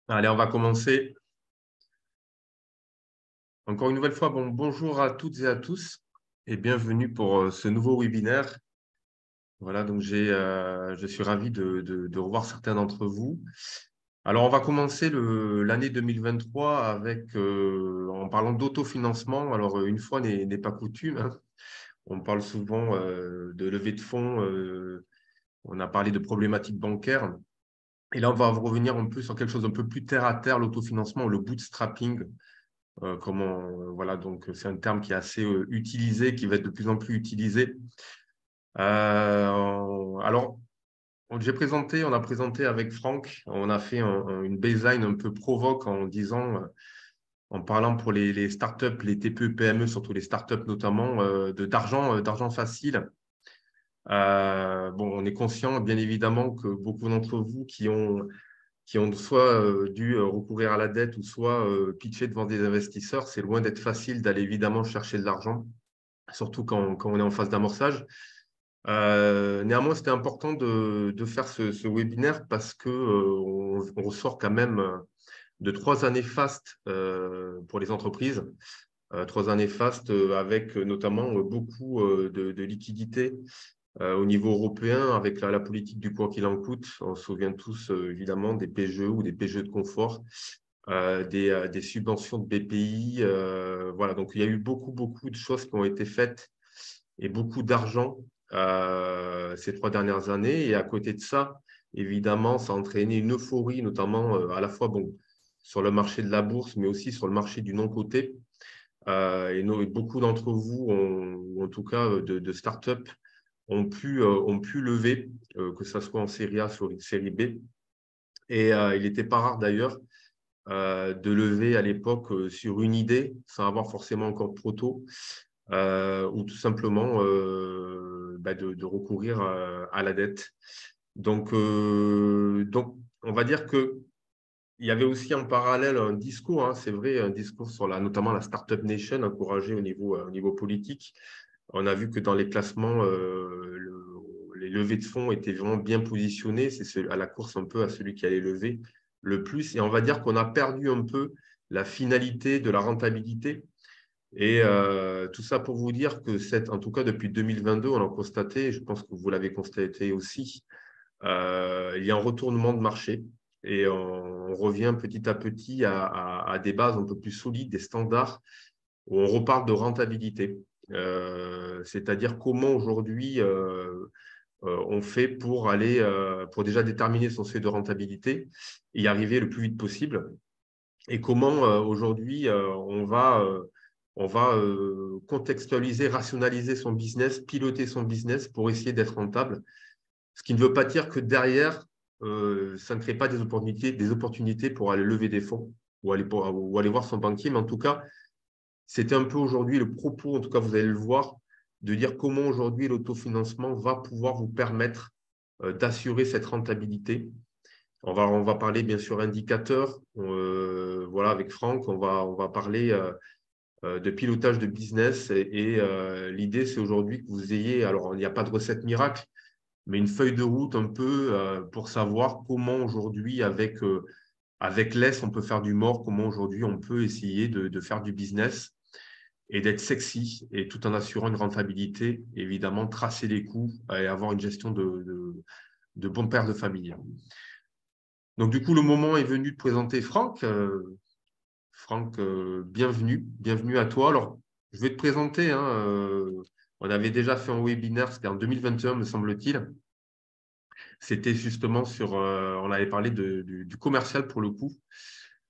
Allez, on va commencer. Encore une nouvelle fois, bonjour à toutes et à tous et bienvenue pour ce nouveau webinaire. Voilà, donc je suis ravi de revoir certains d'entre vous. Alors, on va commencer l'année 2023 en parlant d'autofinancement. Alors, une fois n'est pas coutume, hein. On parle souvent de levée de fonds, on a parlé de problématiques bancaires. Et là, on va revenir un peu sur quelque chose d'un peu plus terre à terre, l'autofinancement ou le bootstrapping. Voilà, donc c'est un terme qui est assez utilisé, qui va être de plus en plus utilisé. Alors, on a présenté avec Franck, on a fait une baseline un peu provoque en disant, en parlant pour les startups, les TPE, PME, surtout les startups notamment, d'argent facile. On est conscient, bien évidemment, que beaucoup d'entre vous qui ont soit dû recourir à la dette ou soit pitcher devant des investisseurs, c'est loin d'être facile d'aller évidemment chercher de l'argent, surtout quand on est en phase d'amorçage. Néanmoins, c'était important de faire ce webinaire parce qu'on on ressort quand même de 3 années fastes pour les entreprises, 3 années fastes avec notamment beaucoup de liquidités au niveau européen, avec la politique du quoi qu'il en coûte. On se souvient tous évidemment des PGE ou des PGE de confort, des subventions de BPI. Voilà, donc il y a eu beaucoup de choses qui ont été faites et beaucoup d'argent ces 3 dernières années. Et à côté de ça, évidemment, ça a entraîné une euphorie, notamment à la fois sur le marché de la bourse, mais aussi sur le marché du non-coté. Et beaucoup d'entre vous, ou en tout cas de start-up, ont pu lever, que ce soit en série A, sur une série B. Et il n'était pas rare d'ailleurs de lever à l'époque sur une idée, sans avoir forcément encore de proto, ou tout simplement de recourir à la dette. Donc, on va dire que il y avait aussi en parallèle un discours, hein, c'est vrai, un discours sur notamment la Startup Nation, encouragé au niveau politique. On a vu que dans les classements, les levées de fonds étaient vraiment bien positionnées. C'est à la course un peu à celui qui allait lever le plus. Et on va dire qu'on a perdu un peu la finalité de la rentabilité. Et tout ça pour vous dire que, en tout cas depuis 2022, on l'a constaté, je pense que vous l'avez constaté aussi, il y a un retournement de marché et on revient petit à petit à des bases un peu plus solides, des standards où on reparle de rentabilité. C'est-à-dire comment aujourd'hui on fait pour déjà déterminer son seuil de rentabilité et y arriver le plus vite possible. Et comment aujourd'hui on va contextualiser, rationaliser son business, piloter son business pour essayer d'être rentable. Ce qui ne veut pas dire que derrière, ça ne crée pas des opportunités pour aller lever des fonds ou aller voir son banquier. Mais en tout cas, c'était un peu aujourd'hui le propos, en tout cas, vous allez le voir, de dire comment aujourd'hui l'autofinancement va pouvoir vous permettre d'assurer cette rentabilité. On va parler bien sûr indicateurs. Voilà, avec Franck, on va parler de pilotage de business. Et l'idée, c'est aujourd'hui que vous ayez, alors il n'y a pas de recette miracle, mais une feuille de route un peu pour savoir comment aujourd'hui, avec l'ES, on peut faire du mort, comment aujourd'hui on peut essayer de faire du business et d'être sexy, et tout en assurant une rentabilité, évidemment, tracer les coûts et avoir une gestion de bon père de famille. Donc, du coup, le moment est venu de présenter Franck. Franck, bienvenue à toi. Alors, je vais te présenter, hein, on avait déjà fait un webinaire, c'était en 2021, me semble-t-il. C'était justement on avait parlé du commercial pour le coup.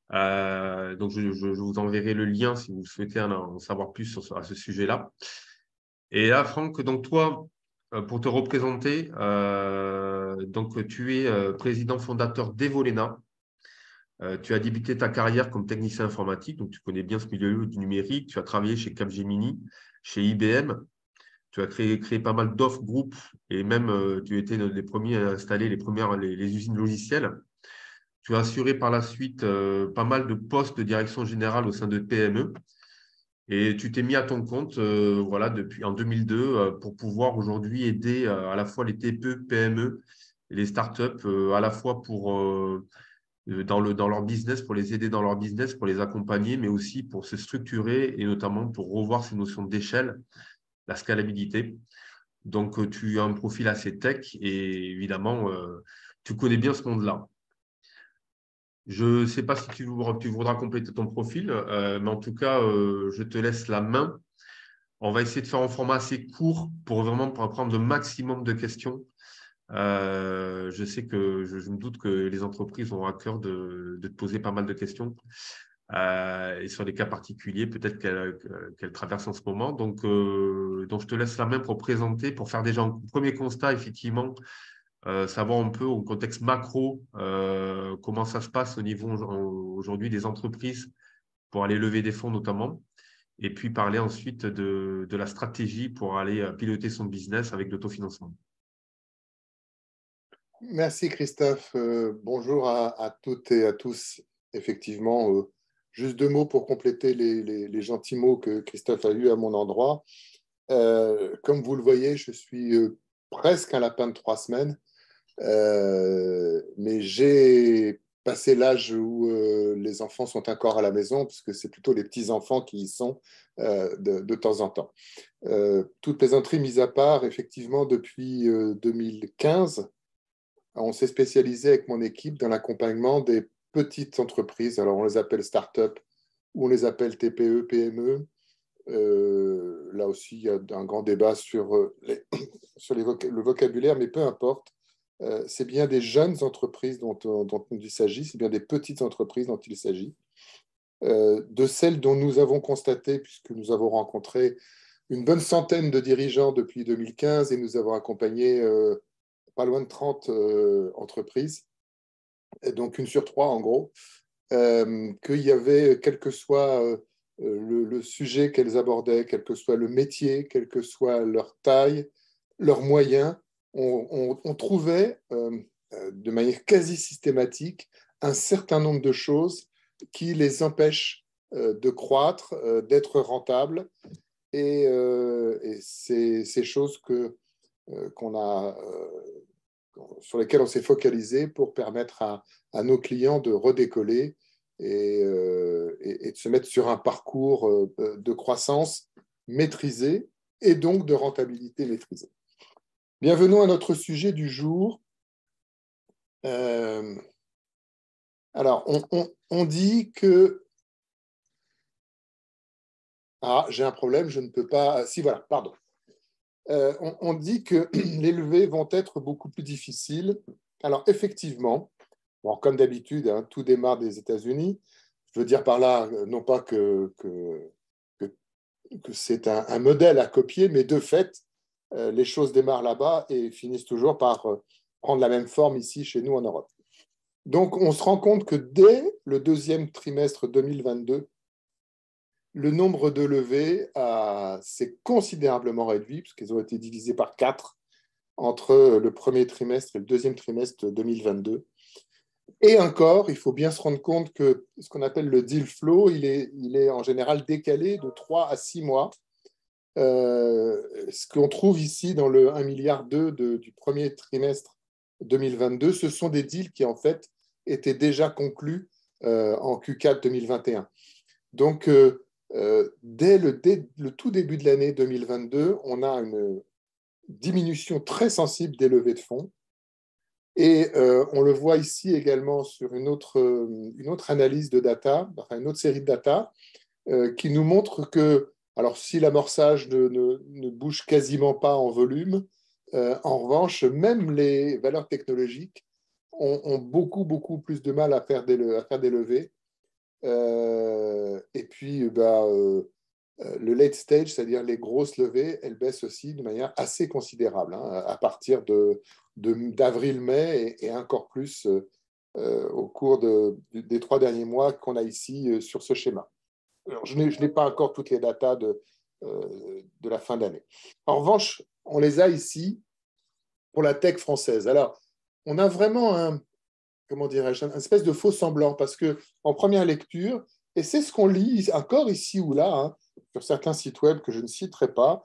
Donc, je vous enverrai le lien si vous souhaitez en savoir plus à ce sujet-là. Et là, Franck, donc toi, pour te représenter, donc tu es président fondateur d'Evolena. Tu as débuté ta carrière comme technicien informatique, donc tu connais bien ce milieu du numérique. Tu as travaillé chez Capgemini, chez IBM. Tu as créé pas mal d'offres groupes et même tu étais les premiers à installer les usines logicielles. Tu as assuré par la suite pas mal de postes de direction générale au sein de PME. Et tu t'es mis à ton compte voilà, depuis en 2002 pour pouvoir aujourd'hui aider à la fois les TPE, PME et les startups, à la fois dans leur business, pour les aider dans leur business, pour les accompagner, mais aussi pour se structurer et notamment pour revoir ces notions d'échelle, la scalabilité. Donc, tu as un profil assez tech et évidemment, tu connais bien ce monde-là. Je ne sais pas si tu voudras compléter ton profil, mais en tout cas, je te laisse la main. On va essayer de faire un format assez court pour vraiment prendre le maximum de questions. Je sais que je me doute que les entreprises ont à cœur de te poser pas mal de questions et sur des cas particuliers, peut-être qu'elles traversent en ce moment. Donc, je te laisse la main pour présenter, pour faire déjà un premier constat, effectivement, savoir un peu au contexte macro comment ça se passe au niveau aujourd'hui des entreprises pour aller lever des fonds notamment, et puis parler ensuite de la stratégie pour aller piloter son business avec l'autofinancement. Merci Christophe. Bonjour à toutes et à tous. Effectivement, juste 2 mots pour compléter les gentils mots que Christophe a eus à mon endroit. Comme vous le voyez, je suis presque un lapin de 3 semaines, mais j'ai passé l'âge où les enfants sont encore à la maison, parce que c'est plutôt les petits-enfants qui y sont de temps en temps. Toute plaisanterie mise à part, effectivement, depuis 2015, on s'est spécialisé avec mon équipe dans l'accompagnement des petites entreprises. Alors, on les appelle start-up ou on les appelle TPE, PME. Là aussi, il y a un grand débat sur, le vocabulaire, mais peu importe. C'est bien des jeunes entreprises dont il s'agit, c'est bien des petites entreprises dont il s'agit. De celles dont nous avons constaté, puisque nous avons rencontré une bonne centaine de dirigeants depuis 2015 et nous avons accompagné pas loin de 30 entreprises, et donc 1 sur 3 en gros, qu'il y avait, quel que soit le sujet qu'elles abordaient, quel que soit le métier, quelle que soit leur taille, leurs moyens, on trouvait de manière quasi systématique un certain nombre de choses qui les empêchent de croître, d'être rentables. Et ces choses qu'on a, sur lesquelles on s'est focalisé pour permettre à nos clients de redécoller et de se mettre sur un parcours de croissance maîtrisé et donc de rentabilité maîtrisée. Bienvenue à notre sujet du jour. Alors, on dit que... Ah, j'ai un problème, je ne peux pas... Si, voilà, pardon. On dit que les levées vont être beaucoup plus difficiles. Alors, effectivement, bon, comme d'habitude, hein, tout démarre des États-Unis. Je veux dire par là, non pas que c'est un modèle à copier, mais de fait, les choses démarrent là-bas et finissent toujours par prendre la même forme ici, chez nous, en Europe. Donc, on se rend compte que dès le 2e trimestre 2022, le nombre de levées s'est considérablement réduit, puisqu'elles ont été divisées par 4 entre le 1er trimestre et le 2e trimestre 2022. Et encore, il faut bien se rendre compte que ce qu'on appelle le deal flow, il est en général décalé de 3 à 6 mois. Ce qu'on trouve ici dans le 1,2 milliard du 1er trimestre 2022, ce sont des deals qui, en fait, étaient déjà conclus en Q4 2021. Donc, dès le tout début de l'année 2022, on a une diminution très sensible des levées de fonds. Et on le voit ici également sur une autre analyse de data, enfin une autre série de data, qui nous montre que, alors si l'amorçage ne bouge quasiment pas en volume, en revanche, même les valeurs technologiques ont beaucoup, beaucoup plus de mal à faire des levées. Et puis, le late stage, c'est-à-dire les grosses levées, elles baissent aussi de manière assez considérable, hein, à partir d'avril-mai et encore plus au cours des 3 derniers mois qu'on a ici sur ce schéma. Alors, je n'ai pas encore toutes les datas de la fin d'année. En revanche, on les a ici pour la tech française. Alors, on a vraiment comment dirais-je, une espèce de faux semblant, parce qu'en première lecture, et c'est ce qu'on lit encore ici ou là, hein, sur certains sites web que je ne citerai pas,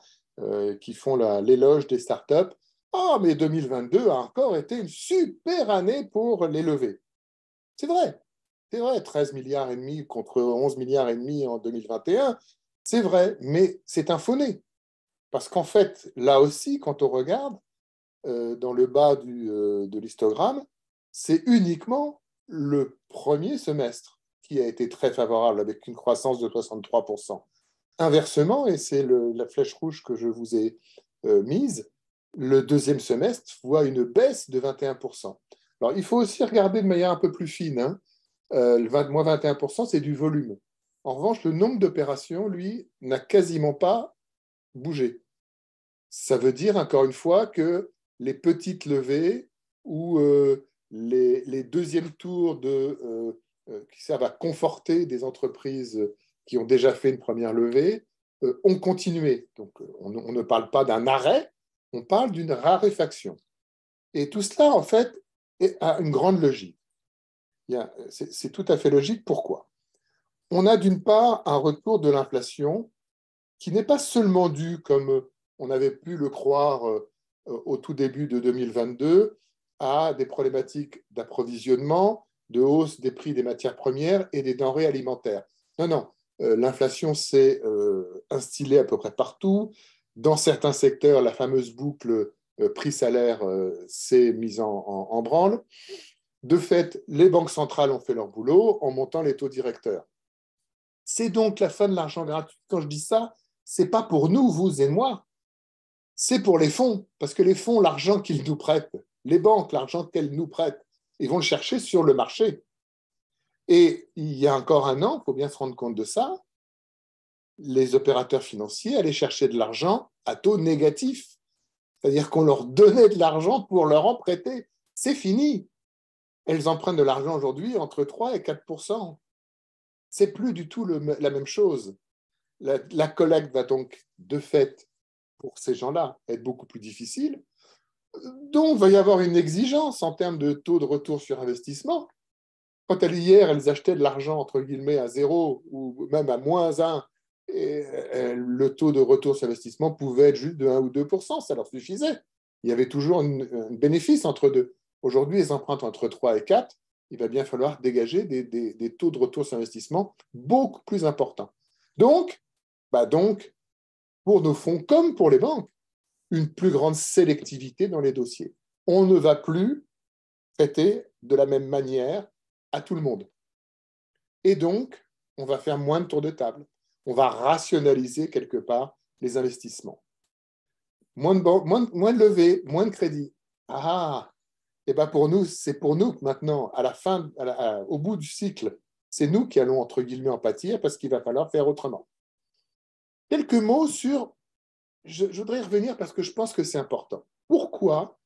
qui font l'éloge des startups, mais 2022 a encore été une super année pour les levées. C'est vrai, 13 milliards et demi contre 11 milliards et demi en 2021, c'est vrai, mais c'est un faux-né. Parce qu'en fait, là aussi, quand on regarde, dans le bas de l'histogramme, c'est uniquement le premier semestre qui a été très favorable, avec une croissance de 63%. Inversement, et c'est la flèche rouge que je vous ai mise, le deuxième semestre voit une baisse de 21%. Alors, il faut aussi regarder de manière un peu plus fine. Hein. Moins 21%, c'est du volume. En revanche, le nombre d'opérations, lui, n'a quasiment pas bougé. Ça veut dire, encore une fois, que les petites levées ou les deuxièmes tours qui servent à conforter des entreprises qui ont déjà fait une première levée ont continué. Donc, on ne parle pas d'un arrêt, on parle d'une raréfaction. Et tout cela, en fait, a une grande logique. C'est tout à fait logique. Pourquoi? On a d'une part un retour de l'inflation qui n'est pas seulement dû, comme on avait pu le croire au tout début de 2022, à des problématiques d'approvisionnement, de hausse des prix des matières premières et des denrées alimentaires. Non, non, l'inflation s'est instillée à peu près partout. Dans certains secteurs, la fameuse boucle prix-salaire s'est mise en branle. De fait, les banques centrales ont fait leur boulot en montant les taux directeurs. C'est donc la fin de l'argent gratuit. Quand je dis ça, ce n'est pas pour nous, vous et moi, c'est pour les fonds, parce que les fonds, l'argent qu'ils nous prêtent, les banques, l'argent qu'elles nous prêtent, ils vont le chercher sur le marché. Et il y a encore un an, il faut bien se rendre compte de ça, les opérateurs financiers allaient chercher de l'argent à taux négatif, c'est-à-dire qu'on leur donnait de l'argent pour leur en prêter. C'est fini. Elles empruntent de l'argent aujourd'hui entre 3 et 4%. C'est plus du tout la même chose. La collecte va donc, de fait, pour ces gens-là, être beaucoup plus difficile. Donc, il va y avoir une exigence en termes de taux de retour sur investissement. Quand hier, elles achetaient de l'argent, entre guillemets, à zéro ou même à -1, et le taux de retour sur investissement pouvait être juste de 1 ou 2%, ça leur suffisait. Il y avait toujours un bénéfice entre deux. Aujourd'hui, les empruntent entre 3 et 4. Il va bien falloir dégager des taux de retour sur investissement beaucoup plus importants. Donc, pour nos fonds comme pour les banques, une plus grande sélectivité dans les dossiers. On ne va plus traiter de la même manière à tout le monde. Et donc, on va faire moins de tours de table. On va rationaliser quelque part les investissements. Moins de levées, moins de crédit. Et ben pour nous, c'est pour nous que maintenant, à la fin, au bout du cycle, c'est nous qui allons, entre guillemets, en pâtir parce qu'il va falloir faire autrement. Quelques mots sur, je voudrais y revenir parce que je pense que c'est important. Pourquoi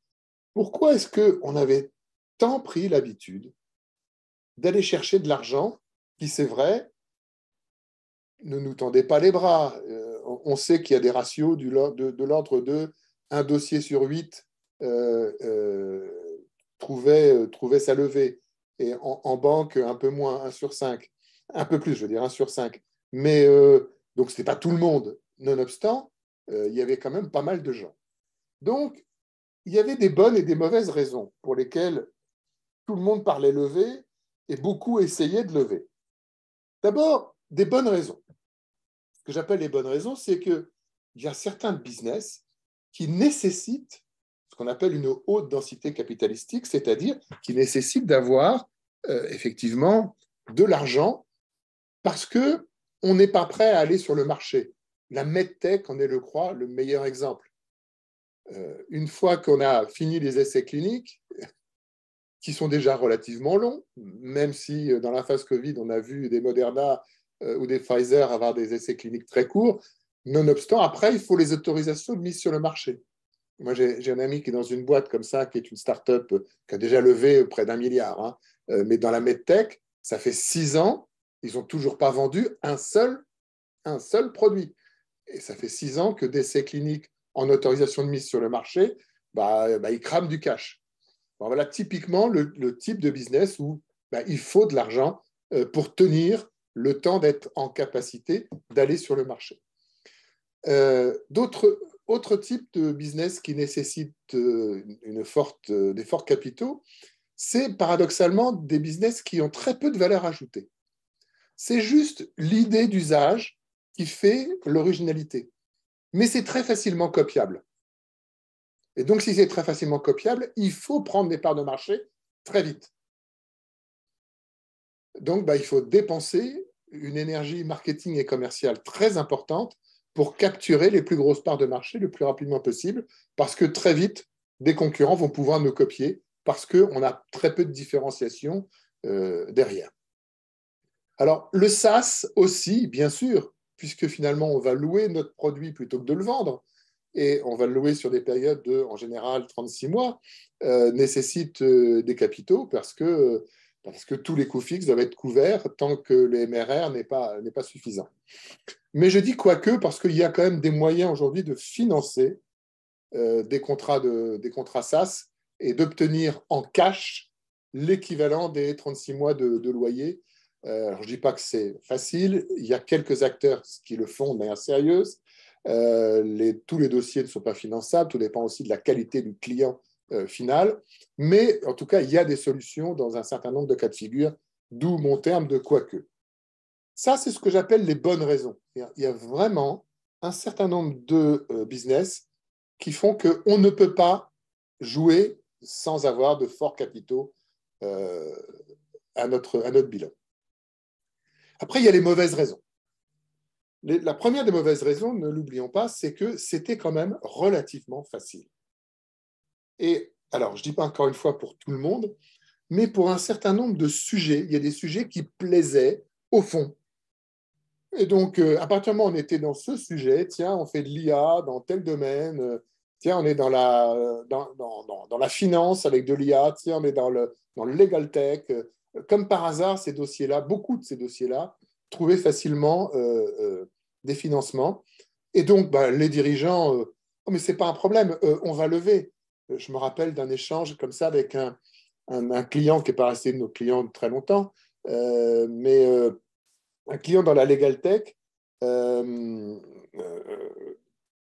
est-ce qu'on avait tant pris l'habitude d'aller chercher de l'argent qui, c'est vrai, ne nous tendait pas les bras. On sait qu'il y a des ratios de l'ordre de un dossier sur 8 trouvait sa levée. Et en banque, un peu moins, 1 sur 5. Un peu plus, je veux dire, 1 sur 5. Mais donc, ce n'était pas tout le monde. Nonobstant, il y avait quand même pas mal de gens. Donc, il y avait des bonnes et des mauvaises raisons pour lesquelles tout le monde parlait lever et beaucoup essayaient de lever. D'abord, des bonnes raisons. Ce que j'appelle les bonnes raisons, c'est qu'il y a certains business qui nécessitent ce qu'on appelle une haute densité capitalistique, c'est-à-dire qui nécessitent d'avoir effectivement de l'argent parce qu'on n'est pas prêt à aller sur le marché. La medtech en est, je crois, le meilleur exemple. Une fois qu'on a fini les essais cliniques, qui sont déjà relativement longs, même si dans la phase Covid, on a vu des Moderna ou des Pfizer avoir des essais cliniques très courts. Nonobstant, après, il faut les autorisations de mise sur le marché. Moi, j'ai un ami qui est dans une boîte comme ça, qui est une start-up qui a déjà levé près d'1 milliard. Hein. Mais dans la medtech, ça fait 6 ans, ils n'ont toujours pas vendu un seul produit. Et ça fait 6 ans que d'essais cliniques en autorisation de mise sur le marché, ils crament du cash. Bon, voilà typiquement le type de business où il faut de l'argent pour tenir le temps d'être en capacité d'aller sur le marché. Autres types de business qui nécessitent des forts capitaux, c'est paradoxalement des business qui ont très peu de valeur ajoutée. C'est juste l'idée d'usage qui fait l'originalité. Mais c'est très facilement copiable. Et donc, si c'est très facilement copiable, il faut prendre des parts de marché très vite. Donc, il faut dépenser une énergie marketing et commerciale très importante pour capturer les plus grosses parts de marché le plus rapidement possible, parce que très vite, des concurrents vont pouvoir nous copier, parce qu'on a très peu de différenciation derrière. Alors, le SaaS aussi, bien sûr, puisque finalement, on va louer notre produit plutôt que de le vendre, et on va le louer sur des périodes de, en général, 36 mois, nécessite des capitaux parce que tous les coûts fixes doivent être couverts tant que le MRR n'est pas suffisant. Mais je dis quoique, parce qu'il y a quand même des moyens aujourd'hui de financer des contrats SaaS et d'obtenir en cash l'équivalent des 36 mois de loyer. Alors, je ne dis pas que c'est facile, il y a quelques acteurs qui le font de manière sérieuse. Tous les dossiers ne sont pas finançables, tout dépend aussi de la qualité du client final. Mais en tout cas, il y a des solutions dans un certain nombre de cas de figure, d'où mon terme de quoique. Ça, c'est ce que j'appelle les bonnes raisons. Il y a vraiment un certain nombre de business qui font qu'on ne peut pas jouer sans avoir de forts capitaux à notre bilan. Après, il y a les mauvaises raisons. La première des mauvaises raisons, ne l'oublions pas, c'est que c'était quand même relativement facile. Et alors, je ne dis pas encore une fois pour tout le monde, mais pour un certain nombre de sujets, il y a des sujets qui plaisaient au fond. Et donc, à partir du moment où on était dans ce sujet, tiens, on fait de l'IA dans tel domaine, tiens, on est dans la finance avec de l'IA, tiens, on est dans le legal tech. Comme par hasard, ces dossiers-là, beaucoup de ces dossiers-là, trouvaient facilement des financements. Et donc, les dirigeants, oh, mais ce n'est pas un problème, on va lever. Je me rappelle d'un échange comme ça avec un client qui n'est pas resté de nos clients très longtemps, mais un client dans la legal tech,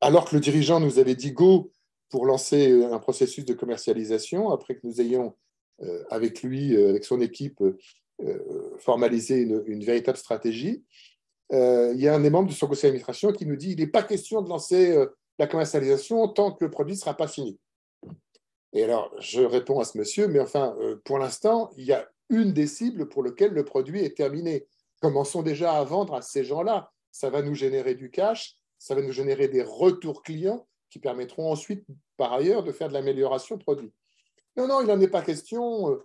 alors que le dirigeant nous avait dit go pour lancer un processus de commercialisation, après que nous ayons, avec lui, avec son équipe, formalisé une véritable stratégie. Il y a un des membres de son conseil d'administration qui nous dit il n'est pas question de lancer la commercialisation tant que le produit ne sera pas fini. Et alors, je réponds à ce monsieur, mais enfin, pour l'instant, il y a une des cibles pour lesquelles le produit est terminé. Commençons déjà à vendre à ces gens-là. Ça va nous générer du cash, ça va nous générer des retours clients qui permettront ensuite, par ailleurs, de faire de l'amélioration produit. Non, il n'en est pas question.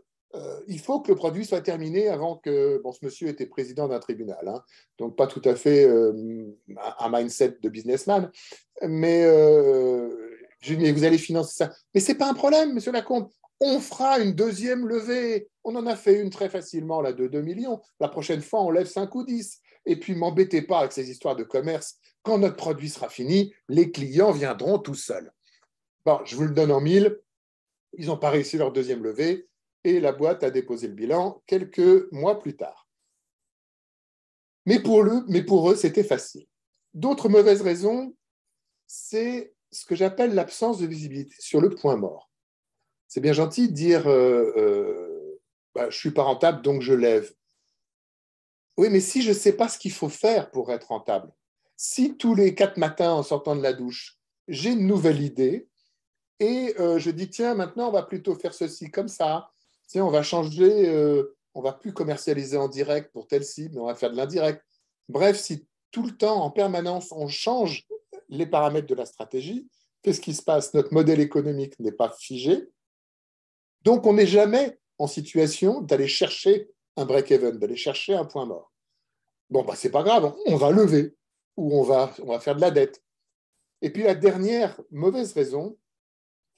Il faut que le produit soit terminé avant que… Bon, ce monsieur était président d'un tribunal, hein, donc pas tout à fait un mindset de businessman, mais je dis, mais vous allez financer ça. Mais ce n'est pas un problème, monsieur Lacombe. On fera une deuxième levée. On en a fait une très facilement, là, de 2 millions. La prochaine fois, on lève 5 ou 10. Et puis, m'embêtez pas avec ces histoires de commerce. Quand notre produit sera fini, les clients viendront tout seuls. Bon, je vous le donne en mille. Ils n'ont pas réussi leur deuxième levée et la boîte a déposé le bilan quelques mois plus tard. Mais pour eux, c'était facile. D'autres mauvaises raisons, c'est ce que j'appelle l'absence de visibilité sur le point mort. C'est bien gentil de dire je ne suis pas rentable, donc je lève. Oui, mais si je ne sais pas ce qu'il faut faire pour être rentable, si tous les 4 matins en sortant de la douche, j'ai une nouvelle idée et je dis tiens, maintenant on va plutôt faire ceci comme ça, tiens, on va changer, on ne va plus commercialiser en direct pour telle cible, mais on va faire de l'indirect. Bref, si tout le temps, en permanence, on change les paramètres de la stratégie, qu'est-ce qui se passe? Notre modèle économique n'est pas figé, donc on n'est jamais en situation d'aller chercher un break-even, d'aller chercher un point mort. Bon, ce n'est pas grave, on va lever ou on va faire de la dette. Et puis la dernière mauvaise raison,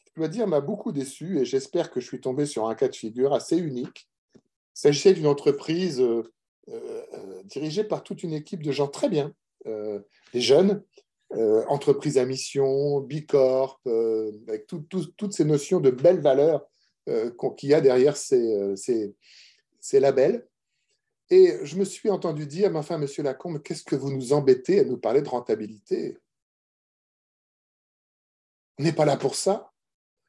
je dois dire, m'a beaucoup déçu et j'espère que je suis tombé sur un cas de figure assez unique. Il s'agissait d'une entreprise dirigée par toute une équipe de gens très bien, des jeunes, entreprise à mission, Bicorp, avec toutes ces notions de belles valeurs qu'il y a derrière ces labels. Et je me suis entendu dire, mais enfin, monsieur Lacombe, qu'est-ce que vous nous embêtez à nous parler de rentabilité? On n'est pas là pour ça.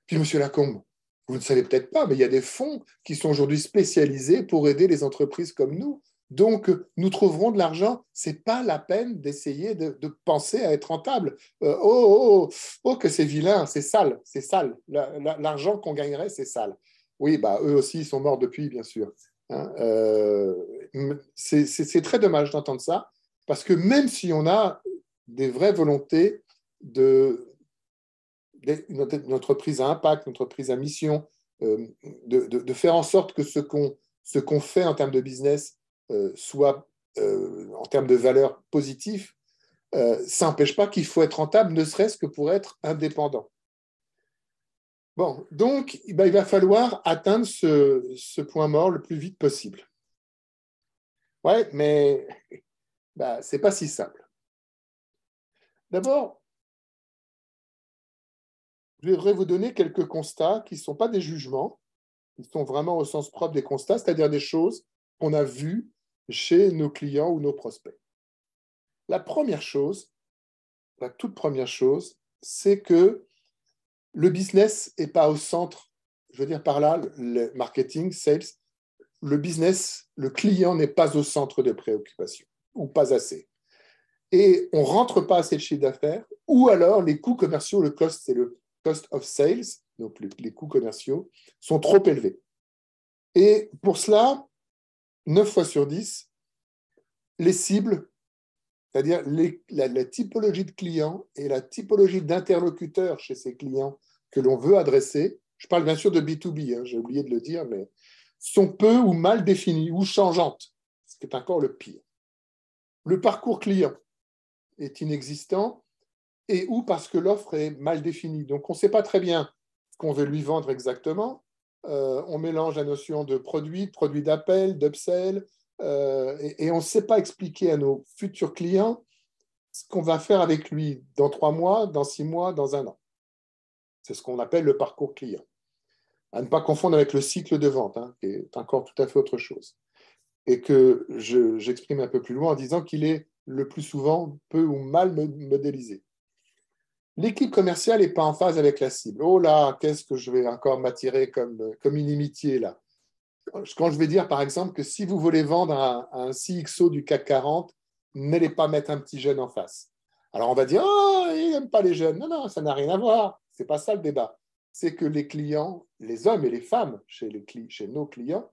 Puis, monsieur Lacombe, Vous ne savez peut-être pas, mais il y a des fonds qui sont aujourd'hui spécialisés pour aider les entreprises comme nous. Donc, nous trouverons de l'argent. Ce n'est pas la peine d'essayer de penser à être rentable. Que c'est vilain, c'est sale, c'est sale. L'argent qu'on gagnerait, c'est sale. Oui, bah, eux aussi, ils sont morts depuis, bien sûr. Hein, c'est très dommage d'entendre ça, parce que même si on a des vraies volontés une entreprise à impact, une entreprise à mission, de faire en sorte que ce qu'on fait en termes de business soit en termes de valeur positive, ça n'empêche pas qu'il faut être rentable, ne serait-ce que pour être indépendant. Bon, donc il va falloir atteindre ce point mort le plus vite possible. Ouais, mais c'est pas si simple. D'abord, je voudrais vous donner quelques constats qui ne sont pas des jugements, qui sont vraiment au sens propre des constats, c'est-à-dire des choses qu'on a vues chez nos clients ou nos prospects. La première chose, la toute première chose, c'est que le business n'est pas au centre, je veux dire par là, le marketing, sales, le business, le client n'est pas au centre des préoccupations, ou pas assez. Et on ne rentre pas assez de chiffre d'affaires, ou alors les coûts commerciaux, le cost, c'est le cost of sales, donc les coûts commerciaux, sont trop élevés. Et pour cela, 9 fois sur 10, les cibles, c'est-à-dire la typologie de clients et la typologie d'interlocuteurs chez ces clients que l'on veut adresser, je parle bien sûr de B2B, hein, j'ai oublié de le dire, mais sont peu ou mal définies ou changeantes, ce qui est encore le pire. Le parcours client est inexistant et ou parce que l'offre est mal définie. Donc, on ne sait pas très bien ce qu'on veut lui vendre exactement. On mélange la notion de produit d'appel, d'upsell, et on ne sait pas expliquer à nos futurs clients ce qu'on va faire avec lui dans 3 mois, dans 6 mois, dans 1 an. C'est ce qu'on appelle le parcours client. À ne pas confondre avec le cycle de vente, hein, qui est encore tout à fait autre chose. Et que j'exprime un peu plus loin en disant qu'il est le plus souvent peu ou mal modélisé. L'équipe commerciale n'est pas en phase avec la cible. Oh là, qu'est-ce que je vais encore m'attirer comme inimitié là. Quand je vais dire, par exemple, que si vous voulez vendre un CXO du CAC 40, n'allez pas mettre un petit jeune en face. Alors on va dire, oh, il n'aime pas les jeunes. Non, non, ça n'a rien à voir. Ce n'est pas ça le débat. C'est que les clients, les hommes et les femmes chez nos clients,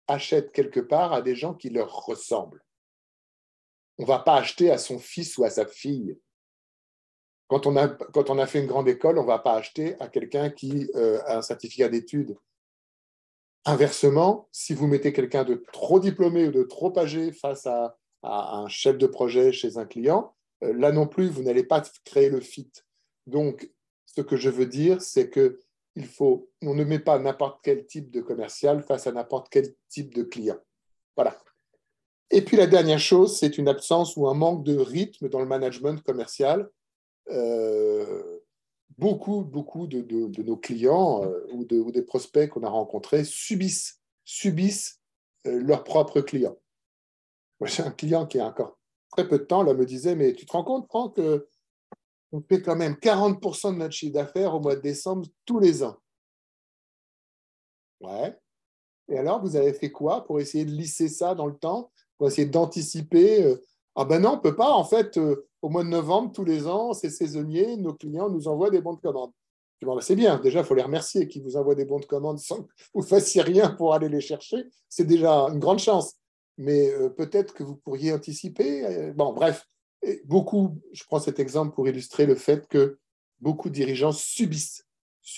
achètent quelque part à des gens qui leur ressemblent. On ne va pas acheter à son fils ou à sa fille. Quand on a fait une grande école, on ne va pas acheter à quelqu'un qui a un certificat d'études. Inversement, si vous mettez quelqu'un de trop diplômé ou de trop âgé face à un chef de projet chez un client, là non plus, vous n'allez pas créer le fit. Donc, ce que je veux dire, c'est on ne met pas n'importe quel type de commercial face à n'importe quel type de client. Voilà. Et puis la dernière chose, c'est une absence ou un manque de rythme dans le management commercial. Beaucoup de nos clients ou des prospects qu'on a rencontrés subissent leurs propres clients. Moi, j'ai un client qui a encore très peu de temps là, me disait, mais tu te rends compte, Franck, on fait quand même 40% de notre chiffre d'affaires au mois de décembre tous les ans. Ouais. Et alors, vous avez fait quoi pour essayer de lisser ça dans le temps, pour essayer d'anticiper Ah ben non, on ne peut pas. En fait, au mois de novembre, tous les ans, c'est saisonnier, nos clients nous envoient des bons de commande. Bon, ben c'est bien, déjà, il faut les remercier qui vous envoient des bons de commande sans que vous fassiez rien pour aller les chercher. C'est déjà une grande chance. Mais peut-être que vous pourriez anticiper. Bon, bref, je prends cet exemple pour illustrer le fait que beaucoup de dirigeants subissent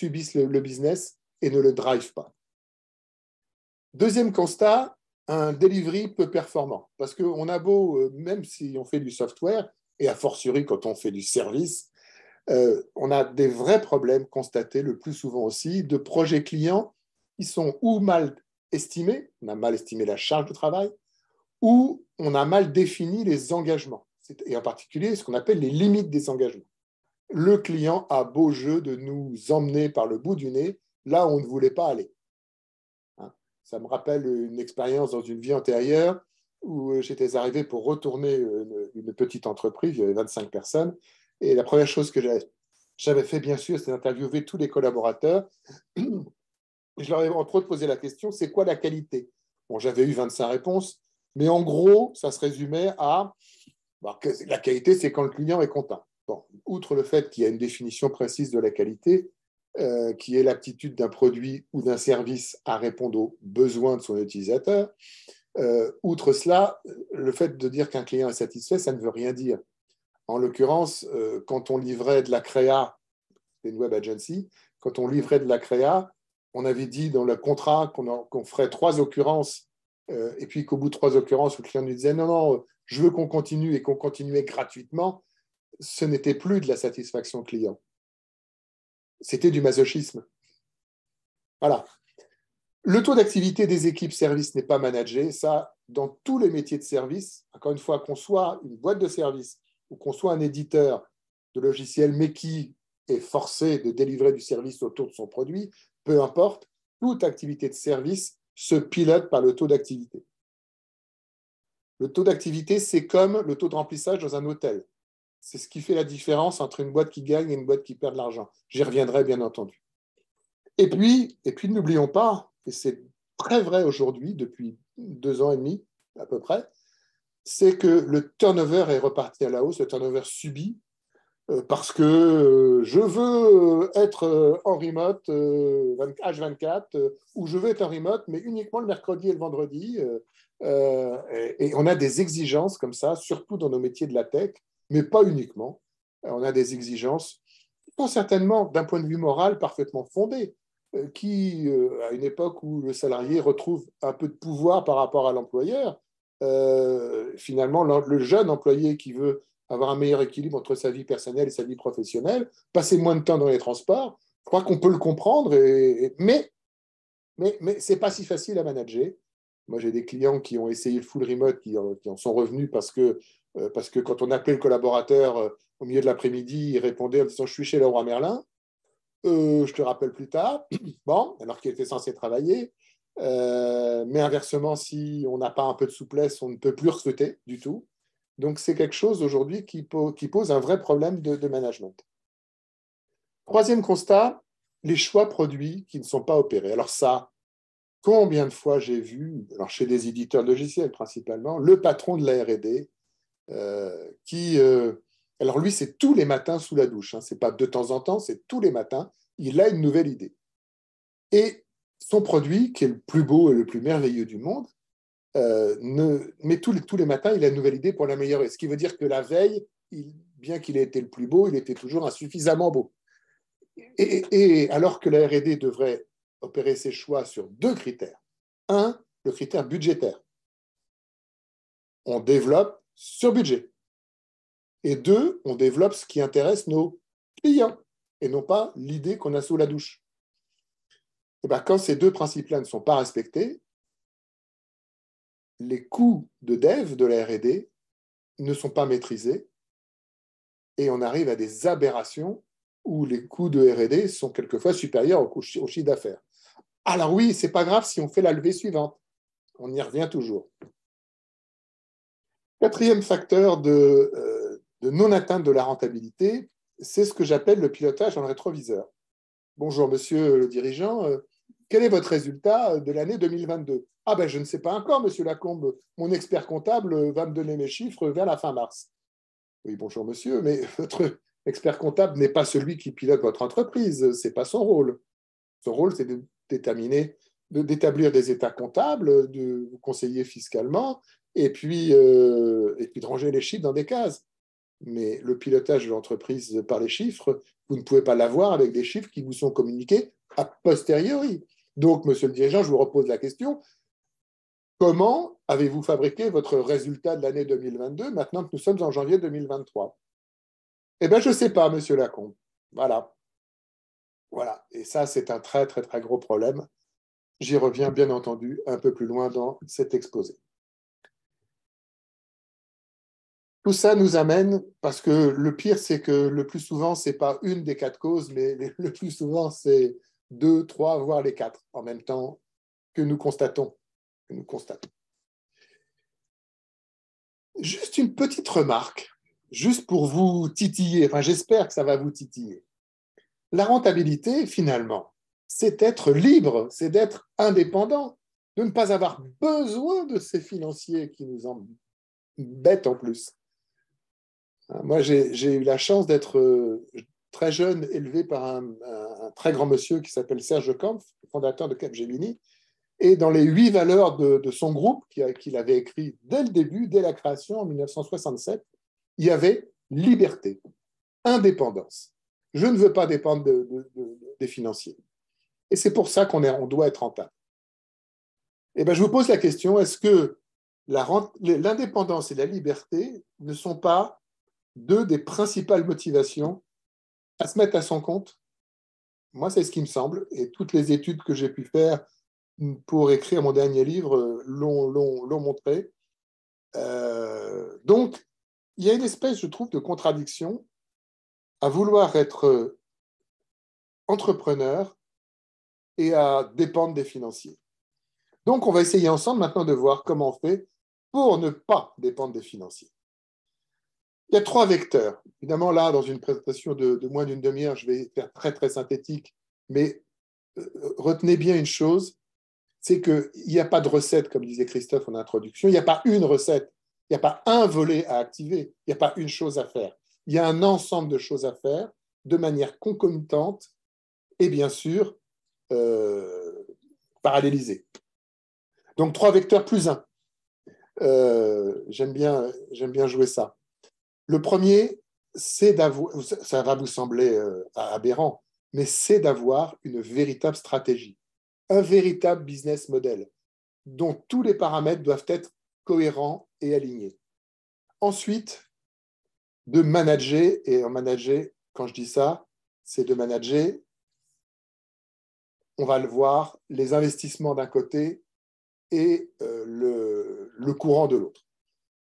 le business et ne le drivent pas. Deuxième constat, un delivery peu performant. Parce qu'on a beau, même si on fait du software, et a fortiori quand on fait du service, on a des vrais problèmes constatés le plus souvent aussi de projets clients qui sont ou mal estimés, on a mal estimé la charge de travail, ou on a mal défini les engagements, et en particulier ce qu'on appelle les limites des engagements. Le client a beau jeu de nous emmener par le bout du nez là où on ne voulait pas aller. Ça me rappelle une expérience dans une vie antérieure où j'étais arrivé pour retourner une petite entreprise, il y avait 25 personnes, et la première chose que j'avais fait, bien sûr, c'était d'interviewer tous les collaborateurs je leur ai entre autres posé la question, c'est quoi la qualité? Bon, j'avais eu 25 réponses, mais en gros, ça se résumait à la qualité, c'est quand le client est content. Bon, outre le fait qu'il y a une définition précise de la qualité, qui est l'aptitude d'un produit ou d'un service à répondre aux besoins de son utilisateur, outre cela, le fait de dire qu'un client est satisfait, ça ne veut rien dire. En l'occurrence, quand on livrait de la créa, c'est une web agency, quand on livrait de la créa, on avait dit dans le contrat qu'on ferait 3 occurrences, et puis qu'au bout de 3 occurrences, le client nous disait non, non, je veux qu'on continue et qu'on continuait gratuitement. Ce n'était plus de la satisfaction client. C'était du masochisme. Voilà. Le taux d'activité des équipes service n'est pas managé. Ça, dans tous les métiers de service, encore une fois, qu'on soit une boîte de service ou qu'on soit un éditeur de logiciels, mais qui est forcé de délivrer du service autour de son produit, peu importe, toute activité de service se pilote par le taux d'activité. Le taux d'activité, c'est comme le taux de remplissage dans un hôtel. C'est ce qui fait la différence entre une boîte qui gagne et une boîte qui perd de l'argent. J'y reviendrai, bien entendu. Et puis n'oublions pas, et c'est très vrai aujourd'hui, depuis 2 ans et demi à peu près, c'est que le turnover est reparti à la hausse, le turnover subi, parce que je veux être en remote H24, ou je veux être en remote, mais uniquement le mercredi et le vendredi. Et on a des exigences comme ça, surtout dans nos métiers de la tech, mais pas uniquement. On a des exigences qui sont certainement, d'un point de vue moral, parfaitement fondées, qui, à une époque où le salarié retrouve un peu de pouvoir par rapport à l'employeur, finalement, le jeune employé qui veut avoir un meilleur équilibre entre sa vie personnelle et sa vie professionnelle, passer moins de temps dans les transports, je crois qu'on peut le comprendre, mais ce n'est pas si facile à manager. Moi, j'ai des clients qui ont essayé le full remote, qui en sont revenus parce que quand on appelait le collaborateur au milieu de l'après-midi, il répondait en disant « je suis chez le roi Merlin ». Je te rappelle plus tard, bon, alors qu'il était censé travailler. Mais inversement, si on n'a pas un peu de souplesse, on ne peut plus recruter du tout. Donc, c'est quelque chose aujourd'hui qui pose un vrai problème de management. Troisième constat, les choix produits qui ne sont pas opérés. Alors ça, combien de fois j'ai vu, alors chez des éditeurs de logiciels principalement, le patron de la R&D qui... alors lui, c'est tous les matins sous la douche. Hein. Ce n'est pas de temps en temps, c'est tous les matins. Il a une nouvelle idée. Et son produit, qui est le plus beau et le plus merveilleux du monde, mais tous les matins, il a une nouvelle idée pour l'améliorer. Ce qui veut dire que la veille, bien qu'il ait été le plus beau, il était toujours insuffisamment beau. Et alors que la R&D devrait opérer ses choix sur 2 critères. Un, le critère budgétaire. On développe sur budget. Et 2, on développe ce qui intéresse nos clients et non pas l'idée qu'on a sous la douche. Et bien, quand ces 2 principes-là ne sont pas respectés, les coûts de dev de la R&D ne sont pas maîtrisés et on arrive à des aberrations où les coûts de R&D sont quelquefois supérieurs au chiffre d'affaires. Alors oui, ce n'est pas grave si on fait la levée suivante. On y revient toujours. 4e facteur de non-atteinte de la rentabilité, c'est ce que j'appelle le pilotage dans le rétroviseur. Bonjour, monsieur le dirigeant. Quel est votre résultat de l'année 2022 ? Ah ben, je ne sais pas encore, monsieur Lacombe. Mon expert comptable va me donner mes chiffres vers la fin mars. Oui, bonjour, monsieur, mais votre expert comptable n'est pas celui qui pilote votre entreprise. Ce n'est pas son rôle. Son rôle, c'est d'établir des états comptables, de vous conseiller fiscalement, et puis de ranger les chiffres dans des cases. Mais le pilotage de l'entreprise par les chiffres, vous ne pouvez pas l'avoir avec des chiffres qui vous sont communiqués a posteriori. Donc, monsieur le dirigeant, je vous repose la question. Comment avez-vous fabriqué votre résultat de l'année 2022 maintenant que nous sommes en janvier 2023 ? Eh bien, je ne sais pas, monsieur Lacombe. Voilà. Et ça, c'est un très, très, très gros problème. J'y reviens, bien entendu, un peu plus loin dans cet exposé. Tout ça nous amène, parce que le pire, c'est que le plus souvent, ce n'est pas une des 4 causes, mais le plus souvent, c'est 2, 3, voire les 4 en même temps que nous constatons. Juste une petite remarque, juste pour vous titiller, enfin j'espère que ça va vous titiller. La rentabilité, finalement, c'est être libre, c'est d'être indépendant, de ne pas avoir besoin de ces financiers qui nous embêtent en plus. Moi, j'ai eu la chance d'être très jeune, élevé par un très grand monsieur qui s'appelle Serge Kampf, fondateur de Capgemini. Et dans les 8 valeurs de son groupe, qu'il avait écrit dès le début, dès la création en 1967, il y avait liberté, indépendance. Je ne veux pas dépendre des financiers. Et c'est pour ça qu'on doit être rentable. Et bien, je vous pose la question, est-ce que l'indépendance et la liberté ne sont pas deux des principales motivations à se mettre à son compte? Moi, c'est ce qui me semble. Et toutes les études que j'ai pu faire pour écrire mon dernier livre l'ont montré. Donc, il y a une espèce, je trouve, de contradiction à vouloir être entrepreneur et à dépendre des financiers. Donc, on va essayer ensemble maintenant de voir comment on fait pour ne pas dépendre des financiers. Il y a 3 vecteurs. Évidemment, là, dans une présentation de moins d'une demi-heure, je vais faire très, très synthétique, mais retenez bien une chose, c'est qu'il n'y a pas de recette, comme disait Christophe en introduction, il n'y a pas une recette, il n'y a pas un volet à activer, il n'y a pas une chose à faire. Il y a un ensemble de choses à faire de manière concomitante et bien sûr parallélisée. Donc 3 vecteurs plus 1. J'aime bien jouer ça. Le premier, c'est d'avoir, ça va vous sembler aberrant, mais c'est d'avoir une véritable stratégie, un véritable business model dont tous les paramètres doivent être cohérents et alignés. Ensuite, de manager, et en manager, quand je dis ça, c'est de manager, on va le voir, les investissements d'un côté et le courant de l'autre.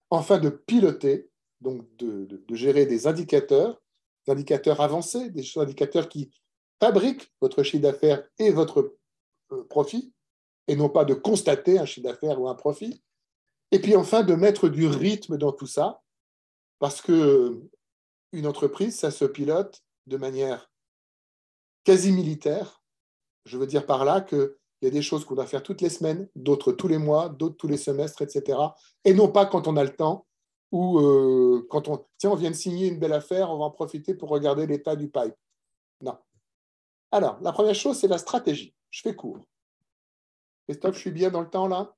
Enfin, de piloter, donc de gérer des indicateurs avancés, des indicateurs qui fabriquent votre chiffre d'affaires et votre profit, et non pas de constater un chiffre d'affaires ou un profit. Et puis enfin, de mettre du rythme dans tout ça, parce qu'une entreprise, ça se pilote de manière quasi militaire. Je veux dire par là qu'il y a des choses qu'on doit faire toutes les semaines, d'autres tous les mois, d'autres tous les semestres, etc. Et non pas quand on a le temps ou quand on vient de signer une belle affaire, on va en profiter pour regarder l'état du pipe. Non. Alors, la première chose, c'est la stratégie. Je fais court. Christophe, je suis bien dans le temps là?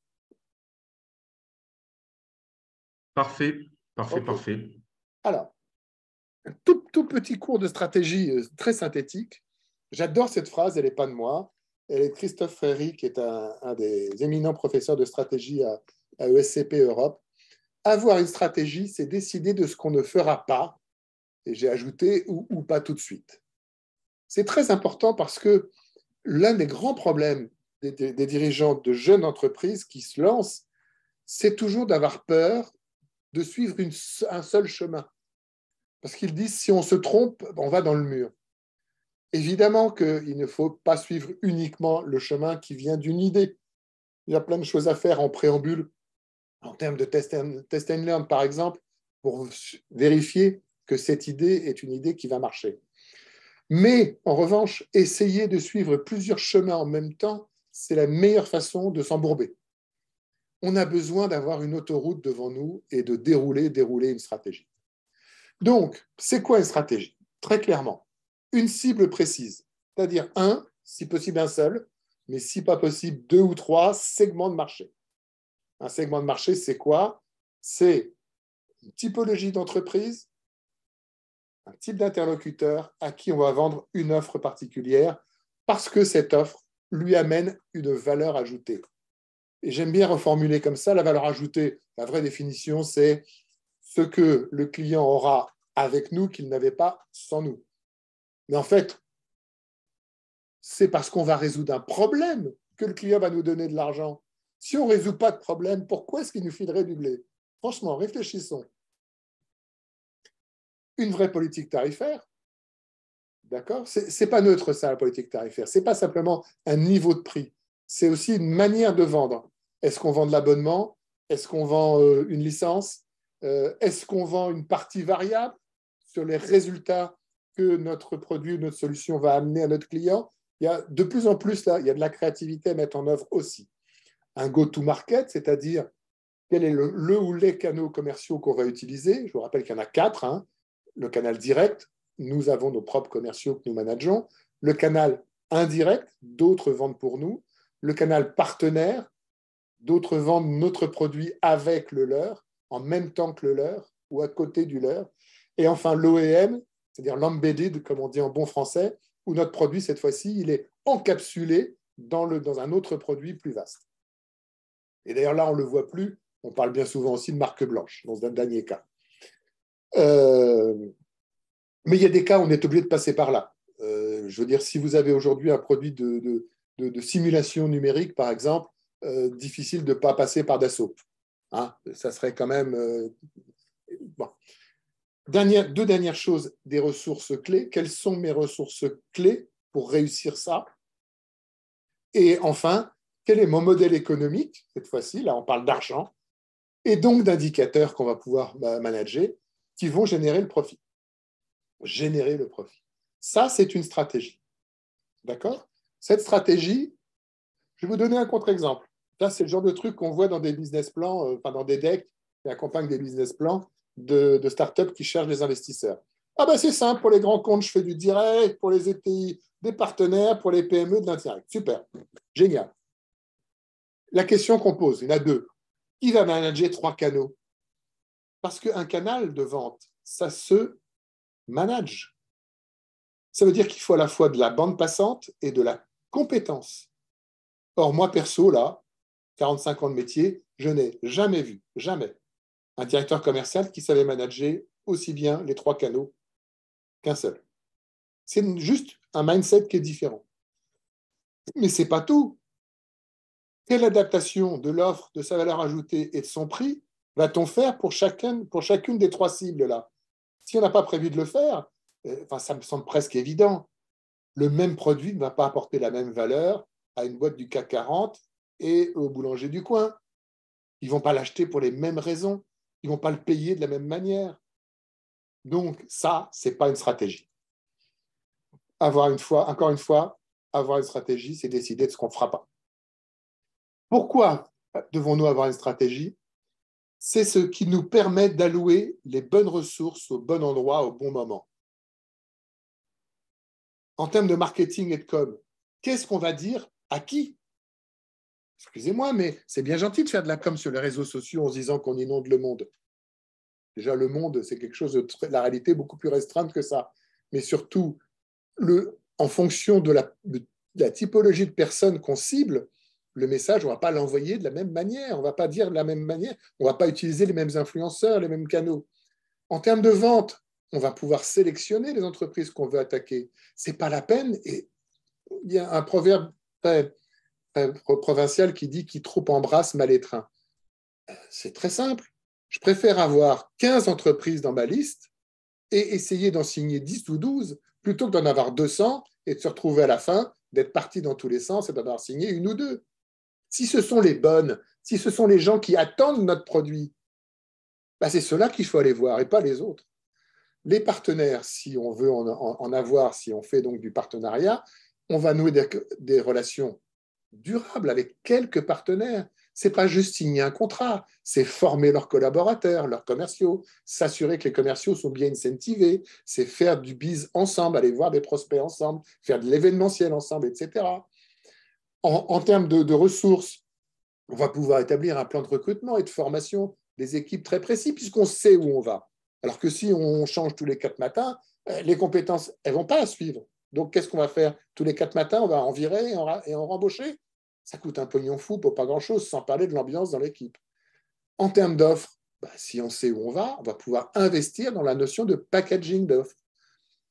Parfait, parfait, Ok. parfait. Alors, un tout petit cours de stratégie très synthétique. J'adore cette phrase, elle n'est pas de moi. Elle est de Christophe Fréry, qui est un des éminents professeurs de stratégie à ESCP Europe. Avoir une stratégie, c'est décider de ce qu'on ne fera pas, et j'ai ajouté ou pas tout de suite. C'est très important parce que l'un des grands problèmes des dirigeants de jeunes entreprises qui se lancent, c'est toujours d'avoir peur de suivre un seul chemin. Parce qu'ils disent, si on se trompe, on va dans le mur. Évidemment qu'il ne faut pas suivre uniquement le chemin qui vient d'une idée. Il y a plein de choses à faire en préambule, en termes de test and learn, par exemple, pour vérifier que cette idée est une idée qui va marcher. Mais, en revanche, essayer de suivre plusieurs chemins en même temps, c'est la meilleure façon de s'embourber. On a besoin d'avoir une autoroute devant nous et de dérouler une stratégie. Donc, c'est quoi une stratégie? Très clairement, une cible précise, c'est-à-dire si possible un seul, mais si pas possible 2 ou 3 segments de marché. Un segment de marché, c'est quoi? C'est une typologie d'entreprise, un type d'interlocuteur à qui on va vendre une offre particulière parce que cette offre lui amène une valeur ajoutée. Et j'aime bien reformuler comme ça, la valeur ajoutée, la vraie définition, c'est ce que le client aura avec nous qu'il n'avait pas sans nous. Mais en fait, c'est parce qu'on va résoudre un problème que le client va nous donner de l'argent. Si on ne résout pas de problème, pourquoi est-ce qu'il nous filerait du blé? Franchement, réfléchissons. Une vraie politique tarifaire, d'accord? C'est pas neutre ça, la politique tarifaire. C'est pas simplement un niveau de prix. C'est aussi une manière de vendre. Est-ce qu'on vend de l'abonnement? Est-ce qu'on vend une licence? Est-ce qu'on vend une partie variable sur les résultats que notre produit ou notre solution va amener à notre client? Il y a de plus en plus, là, il y a de la créativité à mettre en œuvre aussi. Un go-to-market, c'est-à-dire quel est le ou les canaux commerciaux qu'on va utiliser. Je vous rappelle qu'il y en a 4. Hein. Le canal direct, nous avons nos propres commerciaux que nous manageons. Le canal indirect, d'autres vendent pour nous. Le canal partenaire, d'autres vendent notre produit avec le leur, en même temps que le leur ou à côté du leur. Et enfin, l'OEM, c'est-à-dire l'embedded, comme on dit en bon français, où notre produit, cette fois-ci, il est encapsulé dans un autre produit plus vaste. Et d'ailleurs, là, on ne le voit plus. On parle bien souvent aussi de marque blanche, dans ce dernier cas. Mais il y a des cas où on est obligé de passer par là. Je veux dire, si vous avez aujourd'hui un produit de simulation numérique, par exemple, difficile de ne pas passer par Dassault. Hein, ça serait quand même... bon. Deux dernières choses, des ressources clés. Quelles sont mes ressources clés pour réussir ça? Et enfin, quel est mon modèle économique? Cette fois-ci, là, on parle d'argent, et donc d'indicateurs qu'on va pouvoir manager qui vont générer le profit. Générer le profit. Ça, c'est une stratégie. D'accord? Cette stratégie, je vais vous donner un contre-exemple. Ça, c'est le genre de truc qu'on voit dans des business plans, dans des decks qui accompagnent des business plans de startups qui cherchent des investisseurs. Ah ben c'est simple, pour les grands comptes, je fais du direct, pour les ETI, des partenaires, pour les PME, de l'indirect. Super, génial. La question qu'on pose, il y en a deux. Qui va manager 3 canaux? Parce qu'un canal de vente, ça se manage. Ça veut dire qu'il faut à la fois de la bande passante et de la compétence. Or, moi, perso, là, 45 ans de métier, je n'ai jamais vu, jamais, un directeur commercial qui savait manager aussi bien les 3 canaux qu'un seul. C'est juste un mindset qui est différent. Mais ce n'est pas tout. Quelle adaptation de l'offre, de sa valeur ajoutée et de son prix va-t-on faire pour chacune des 3 cibles-là? Si on n'a pas prévu de le faire, ça me semble presque évident. Le même produit ne va pas apporter la même valeur à une boîte du CAC 40 et au boulanger du coin. Ils ne vont pas l'acheter pour les mêmes raisons. Ils ne vont pas le payer de la même manière. Donc, ça, ce n'est pas une stratégie. Encore une fois, avoir une stratégie, c'est décider de ce qu'on ne fera pas. Pourquoi devons-nous avoir une stratégie? C'est ce qui nous permet d'allouer les bonnes ressources au bon endroit, au bon moment. En termes de marketing et de com, qu'est-ce qu'on va dire à qui? Excusez-moi, mais c'est bien gentil de faire de la com sur les réseaux sociaux en se disant qu'on inonde le monde. Déjà, le monde, c'est quelque chose de la réalité beaucoup plus restreinte que ça. Mais surtout, en fonction de la typologie de personnes qu'on cible, le message, on ne va pas l'envoyer de la même manière, on ne va pas dire de la même manière, on ne va pas utiliser les mêmes influenceurs, les mêmes canaux. En termes de vente, on va pouvoir sélectionner les entreprises qu'on veut attaquer. Ce n'est pas la peine. Et il y a un proverbe provincial qui dit « qui trop embrasse mal étreint ». C'est très simple. Je préfère avoir 15 entreprises dans ma liste et essayer d'en signer 10 ou 12 plutôt que d'en avoir 200 et de se retrouver à la fin, d'être parti dans tous les sens et d'en avoir signé 1 ou 2. Si ce sont les bonnes, si ce sont les gens qui attendent notre produit, c'est ceux-là qu'il faut aller voir et pas les autres. Les partenaires, si on veut en avoir, si on fait donc du partenariat, on va nouer des relations durables avec quelques partenaires. Ce n'est pas juste signer un contrat, c'est former leurs collaborateurs, leurs commerciaux, s'assurer que les commerciaux sont bien incentivés, c'est faire du biz ensemble, aller voir des prospects ensemble, faire de l'événementiel ensemble, etc. En termes de ressources, on va pouvoir établir un plan de recrutement et de formation des équipes très précis puisqu'on sait où on va. Alors que si on change tous les 4 matins, les compétences, elles ne vont pas à suivre. Donc, qu'est-ce qu'on va faire? Tous les 4 matins, on va en virer et en rembaucher? Ça coûte un pognon fou pour pas grand-chose, sans parler de l'ambiance dans l'équipe. En termes d'offres, si on sait où on va pouvoir investir dans la notion de packaging d'offres.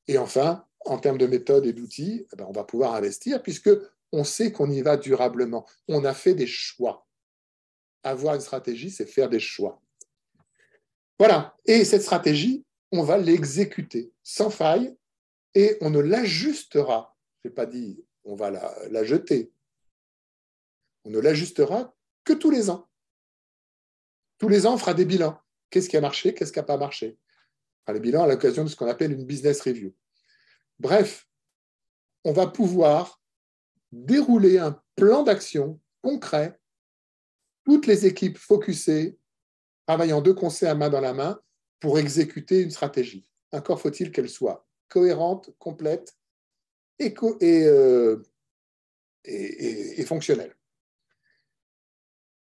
Et enfin, en termes de méthodes et d'outils, on va pouvoir investir puisqu'on sait qu'on y va durablement. On a fait des choix. Avoir une stratégie, c'est faire des choix. Voilà. Et cette stratégie, on va l'exécuter sans faille et on ne l'ajustera. Je n'ai pas dit on va la jeter. On ne l'ajustera que tous les ans. Tous les ans, on fera des bilans. Qu'est-ce qui a marché, qu'est-ce qui n'a pas marché? On fera les bilans à l'occasion de ce qu'on appelle une business review. Bref, on va pouvoir dérouler un plan d'action concret, toutes les équipes focusées, travaillant de concert main dans la main pour exécuter une stratégie. Encore faut-il qu'elle soit cohérente, complète et fonctionnelle.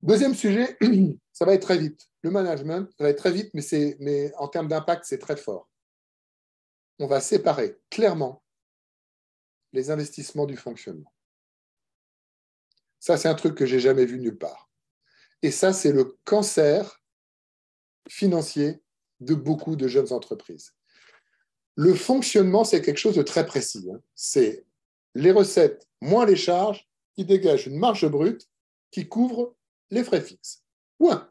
Deuxième sujet, ça va être très vite. Le management, ça va être très vite, mais en termes d'impact, c'est très fort. On va séparer clairement les investissements du fonctionnement. Ça, c'est un truc que je n'ai jamais vu nulle part. Et ça, c'est le cancer financier de beaucoup de jeunes entreprises. Le fonctionnement, c'est quelque chose de très précis. C'est les recettes moins les charges qui dégagent une marge brute qui couvre les frais fixes. Point.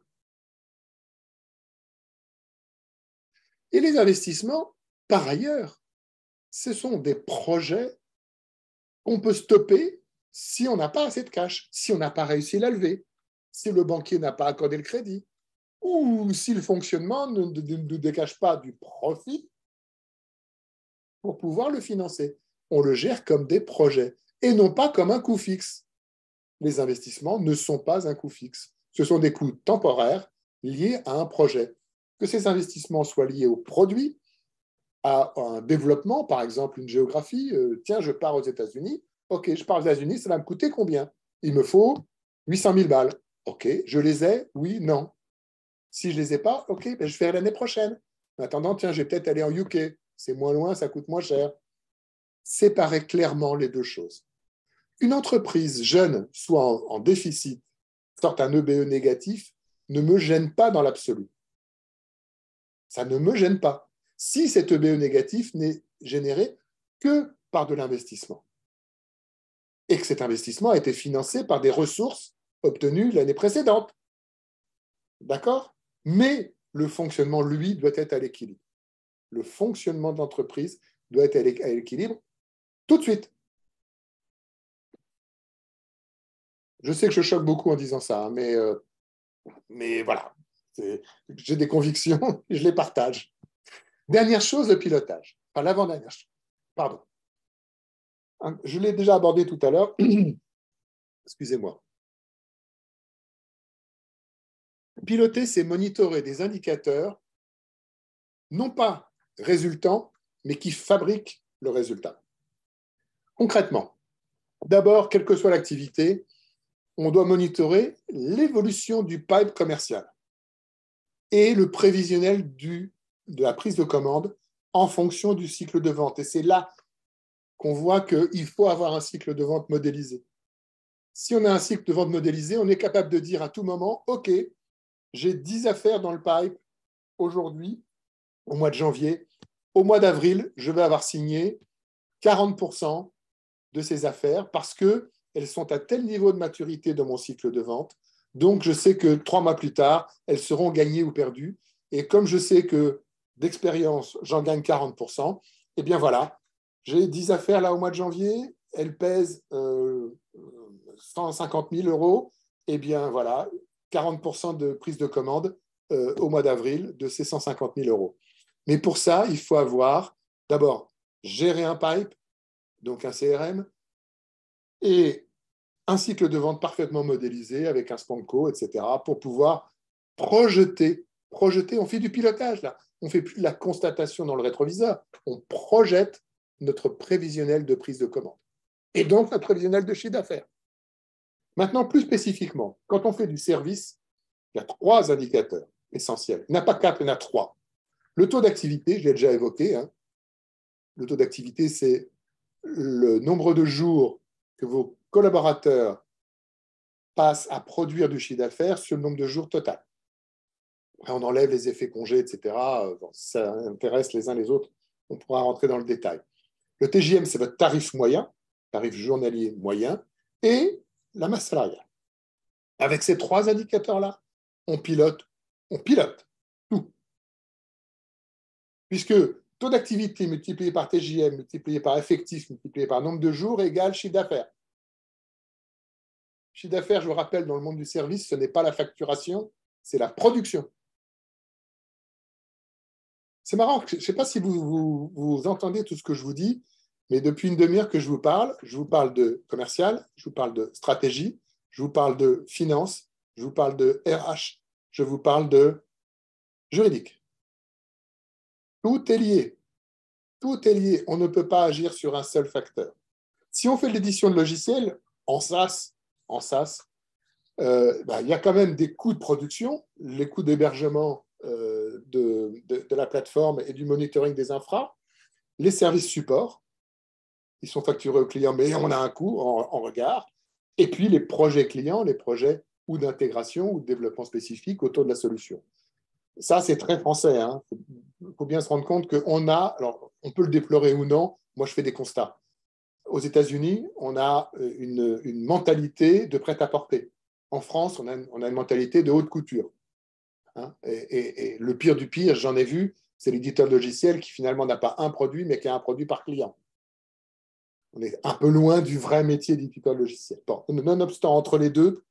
Et les investissements, par ailleurs, ce sont des projets qu'on peut stopper si on n'a pas assez de cash, si on n'a pas réussi à la lever, si le banquier n'a pas accordé le crédit, ou si le fonctionnement ne dégage pas du profit pour pouvoir le financer. On le gère comme des projets et non pas comme un coût fixe. Les investissements ne sont pas un coût fixe. Ce sont des coûts temporaires liés à un projet. Que ces investissements soient liés au produit, à un développement, par exemple une géographie. Tiens, je pars aux États-Unis. OK, je pars aux États-Unis, ça va me coûter combien? Il me faut 800 000 balles. OK, je les ai? Oui, non. Si je ne les ai pas, OK, ben je ferai l'année prochaine. En attendant, tiens, je vais peut-être aller en UK. C'est moins loin, ça coûte moins cher. Séparer clairement les deux choses. Une entreprise jeune, soit en déficit, sorte un EBE négatif, ne me gêne pas dans l'absolu. Ça ne me gêne pas. Si cet EBE négatif n'est généré que par de l'investissement et que cet investissement a été financé par des ressources obtenues l'année précédente. D'accord? Mais le fonctionnement, lui, doit être à l'équilibre. Le fonctionnement de l'entreprise doit être à l'équilibre tout de suite. Je sais que je choque beaucoup en disant ça, mais voilà. J'ai des convictions et je les partage. Dernière chose, le pilotage. Enfin, l'avant-dernière chose. Pardon. Je l'ai déjà abordé tout à l'heure. Excusez-moi. Piloter, c'est monitorer des indicateurs, non pas résultants, mais qui fabriquent le résultat. Concrètement, d'abord, quelle que soit l'activité, on doit monitorer l'évolution du pipe commercial et le prévisionnel de la prise de commande en fonction du cycle de vente. Et c'est là qu'on voit qu'il faut avoir un cycle de vente modélisé. Si on a un cycle de vente modélisé, on est capable de dire à tout moment, OK, j'ai 10 affaires dans le pipe aujourd'hui, au mois de janvier. Au mois d'avril, je vais avoir signé 40% de ces affaires parce qu'elles sont à tel niveau de maturité de mon cycle de vente. Donc, je sais que 3 mois plus tard, elles seront gagnées ou perdues. Et comme je sais que d'expérience, j'en gagne 40%, eh bien voilà, j'ai 10 affaires là au mois de janvier, elles pèsent 150 000 euros. Eh bien voilà, 40% de prise de commande au mois d'avril de ces 150 000 euros. Mais pour ça, il faut avoir d'abord géré un pipe, donc un CRM, et un cycle de vente parfaitement modélisé avec un Spanco, etc., pour pouvoir projeter. On fait du pilotage, là. On ne fait plus de la constatation dans le rétroviseur. On projette notre prévisionnel de prise de commande. Et donc, notre prévisionnel de chiffre d'affaires. Maintenant, plus spécifiquement, quand on fait du service, il y a 3 indicateurs essentiels. Il n'y en a pas 4, il y en a 3. Le taux d'activité, je l'ai déjà évoqué. Le taux d'activité, c'est le nombre de jours que vos collaborateurs passent à produire du chiffre d'affaires sur le nombre de jours total. Après, on enlève les effets congés, etc. Bon, ça intéresse les uns les autres. On pourra rentrer dans le détail. Le TJM, c'est votre tarif moyen, tarif journalier moyen, et la masse salariale. Avec ces 3 indicateurs-là, on pilote tout. Puisque taux d'activité multiplié par TJM, multiplié par effectif, multiplié par nombre de jours égale chiffre d'affaires. Chiffre d'affaires, je vous rappelle, dans le monde du service, ce n'est pas la facturation, c'est la production. C'est marrant, je ne sais pas si vous entendez tout ce que je vous dis, Mais depuis une demi-heure que je vous parle de commercial, je vous parle de stratégie, je vous parle de finance, je vous parle de RH, je vous parle de juridique. Tout est lié. Tout est lié. On ne peut pas agir sur un seul facteur. Si on fait de l'édition de logiciels en SaaS, il y a quand même des coûts de production, les coûts d'hébergement de la plateforme et du monitoring des infras, les services support, ils sont facturés aux clients, mais on a un coût en regard, et puis les projets clients, les projets ou d'intégration ou de développement spécifique autour de la solution. Ça, c'est très français. Il faut bien se rendre compte qu'on a, alors on peut le déplorer ou non, moi je fais des constats. Aux États-Unis, on a une mentalité de prêt-à-porter. En France, on a une mentalité de haute couture. Et le pire du pire, j'en ai vu, c'est l'éditeur logiciel qui finalement n'a pas un produit, mais qui a un produit par client. On est un peu loin du vrai métier d'éditeur logiciel. Bon, nonobstant, entre les deux,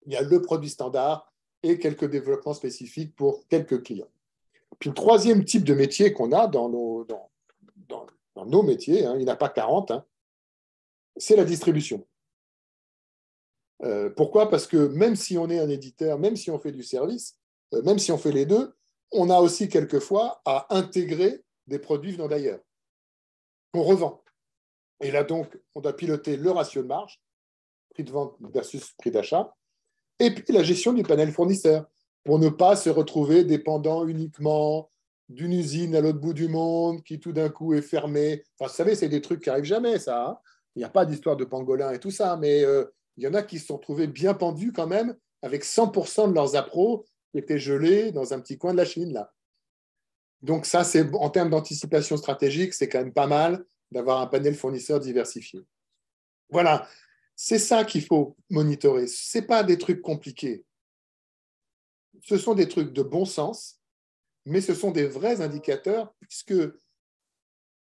il y a le produit standard et quelques développements spécifiques pour quelques clients. Puis le troisième type de métier qu'on a dans nos métiers, il n'y en a pas 40, c'est la distribution. Pourquoi? Parce que même si on est un éditeur, même si on fait du service, même si on fait les deux, on a aussi quelquefois à intégrer des produits venant d'ailleurs, qu'on revend. Et là donc, on doit piloter le ratio de marge, prix de vente versus prix d'achat, et puis la gestion du panel fournisseur, pour ne pas se retrouver dépendant uniquement d'une usine à l'autre bout du monde qui tout d'un coup est fermée. Enfin, vous savez, c'est des trucs qui n'arrivent jamais, ça. Il n'y a pas d'histoire de pangolin et tout ça, mais il y en a qui se sont trouvés bien pendus quand même, avec 100% de leurs appros qui étaient gelés dans un petit coin de la Chine, là. Donc ça, c'est en termes d'anticipation stratégique, c'est quand même pas mal d'avoir un panel fournisseur diversifié. Voilà, c'est ça qu'il faut monitorer. Ce n'est pas des trucs compliqués. Ce sont des trucs de bon sens, mais ce sont des vrais indicateurs, puisque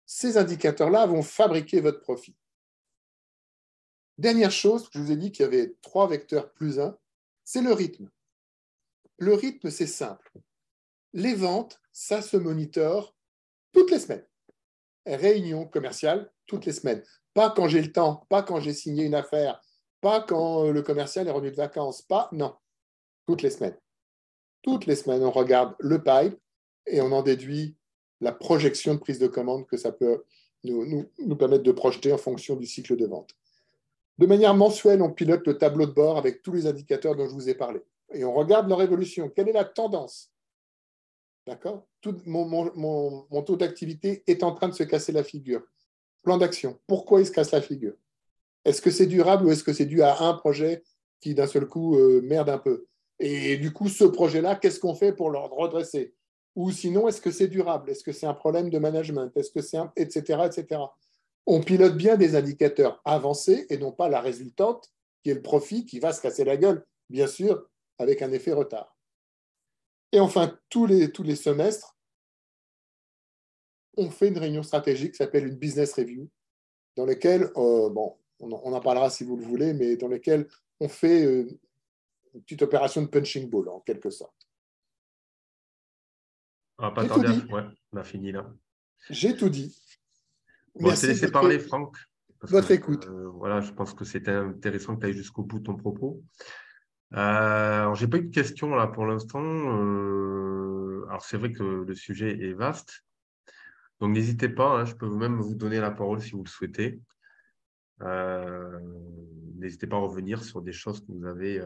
ces indicateurs-là vont fabriquer votre profit. Dernière chose, je vous ai dit qu'il y avait 3 vecteurs plus 1, c'est le rythme. Le rythme, c'est simple. Les ventes, ça se monitore toutes les semaines. Réunion commerciale toutes les semaines. Pas quand j'ai le temps, pas quand j'ai signé une affaire, pas quand le commercial est revenu de vacances, non, toutes les semaines. Toutes les semaines, on regarde le pipe et on en déduit la projection de prise de commande que ça peut nous permettre de projeter en fonction du cycle de vente. De manière mensuelle, on pilote le tableau de bord avec tous les indicateurs dont je vous ai parlé. Et on regarde leur évolution. Quelle est la tendance? D'accord? Mon taux d'activité est en train de se casser la figure. Plan d'action. Pourquoi il se casse la figure? Est-ce que c'est durable ou est-ce que c'est dû à un projet qui, d'un seul coup, merde un peu? Et du coup, ce projet-là, qu'est-ce qu'on fait pour le redresser? Ou sinon, est-ce que c'est durable? Est-ce que c'est un problème de management? Est-ce que c'est etc., etc. On pilote bien des indicateurs avancés et non pas la résultante, qui est le profit, qui va se casser la gueule, bien sûr, avec un effet retard. Et enfin, tous les semestres, on fait une réunion stratégique qui s'appelle une business review, dans laquelle, on en parlera si vous le voulez, mais dans laquelle on fait une petite opération de punching ball, en quelque sorte. On va pas J'ai tout tarder dit. ouais, on a fini là. J'ai tout dit. Bon, je t'ai Merci laissé parler, Franck, parce votre que écoute. voilà, je pense que c'était intéressant que tu ailles jusqu'au bout de ton propos. Alors, j'ai pas eu de questions là pour l'instant. Alors, c'est vrai que le sujet est vaste. Donc, n'hésitez pas, je peux même vous donner la parole si vous le souhaitez. N'hésitez pas à revenir sur des choses que vous avez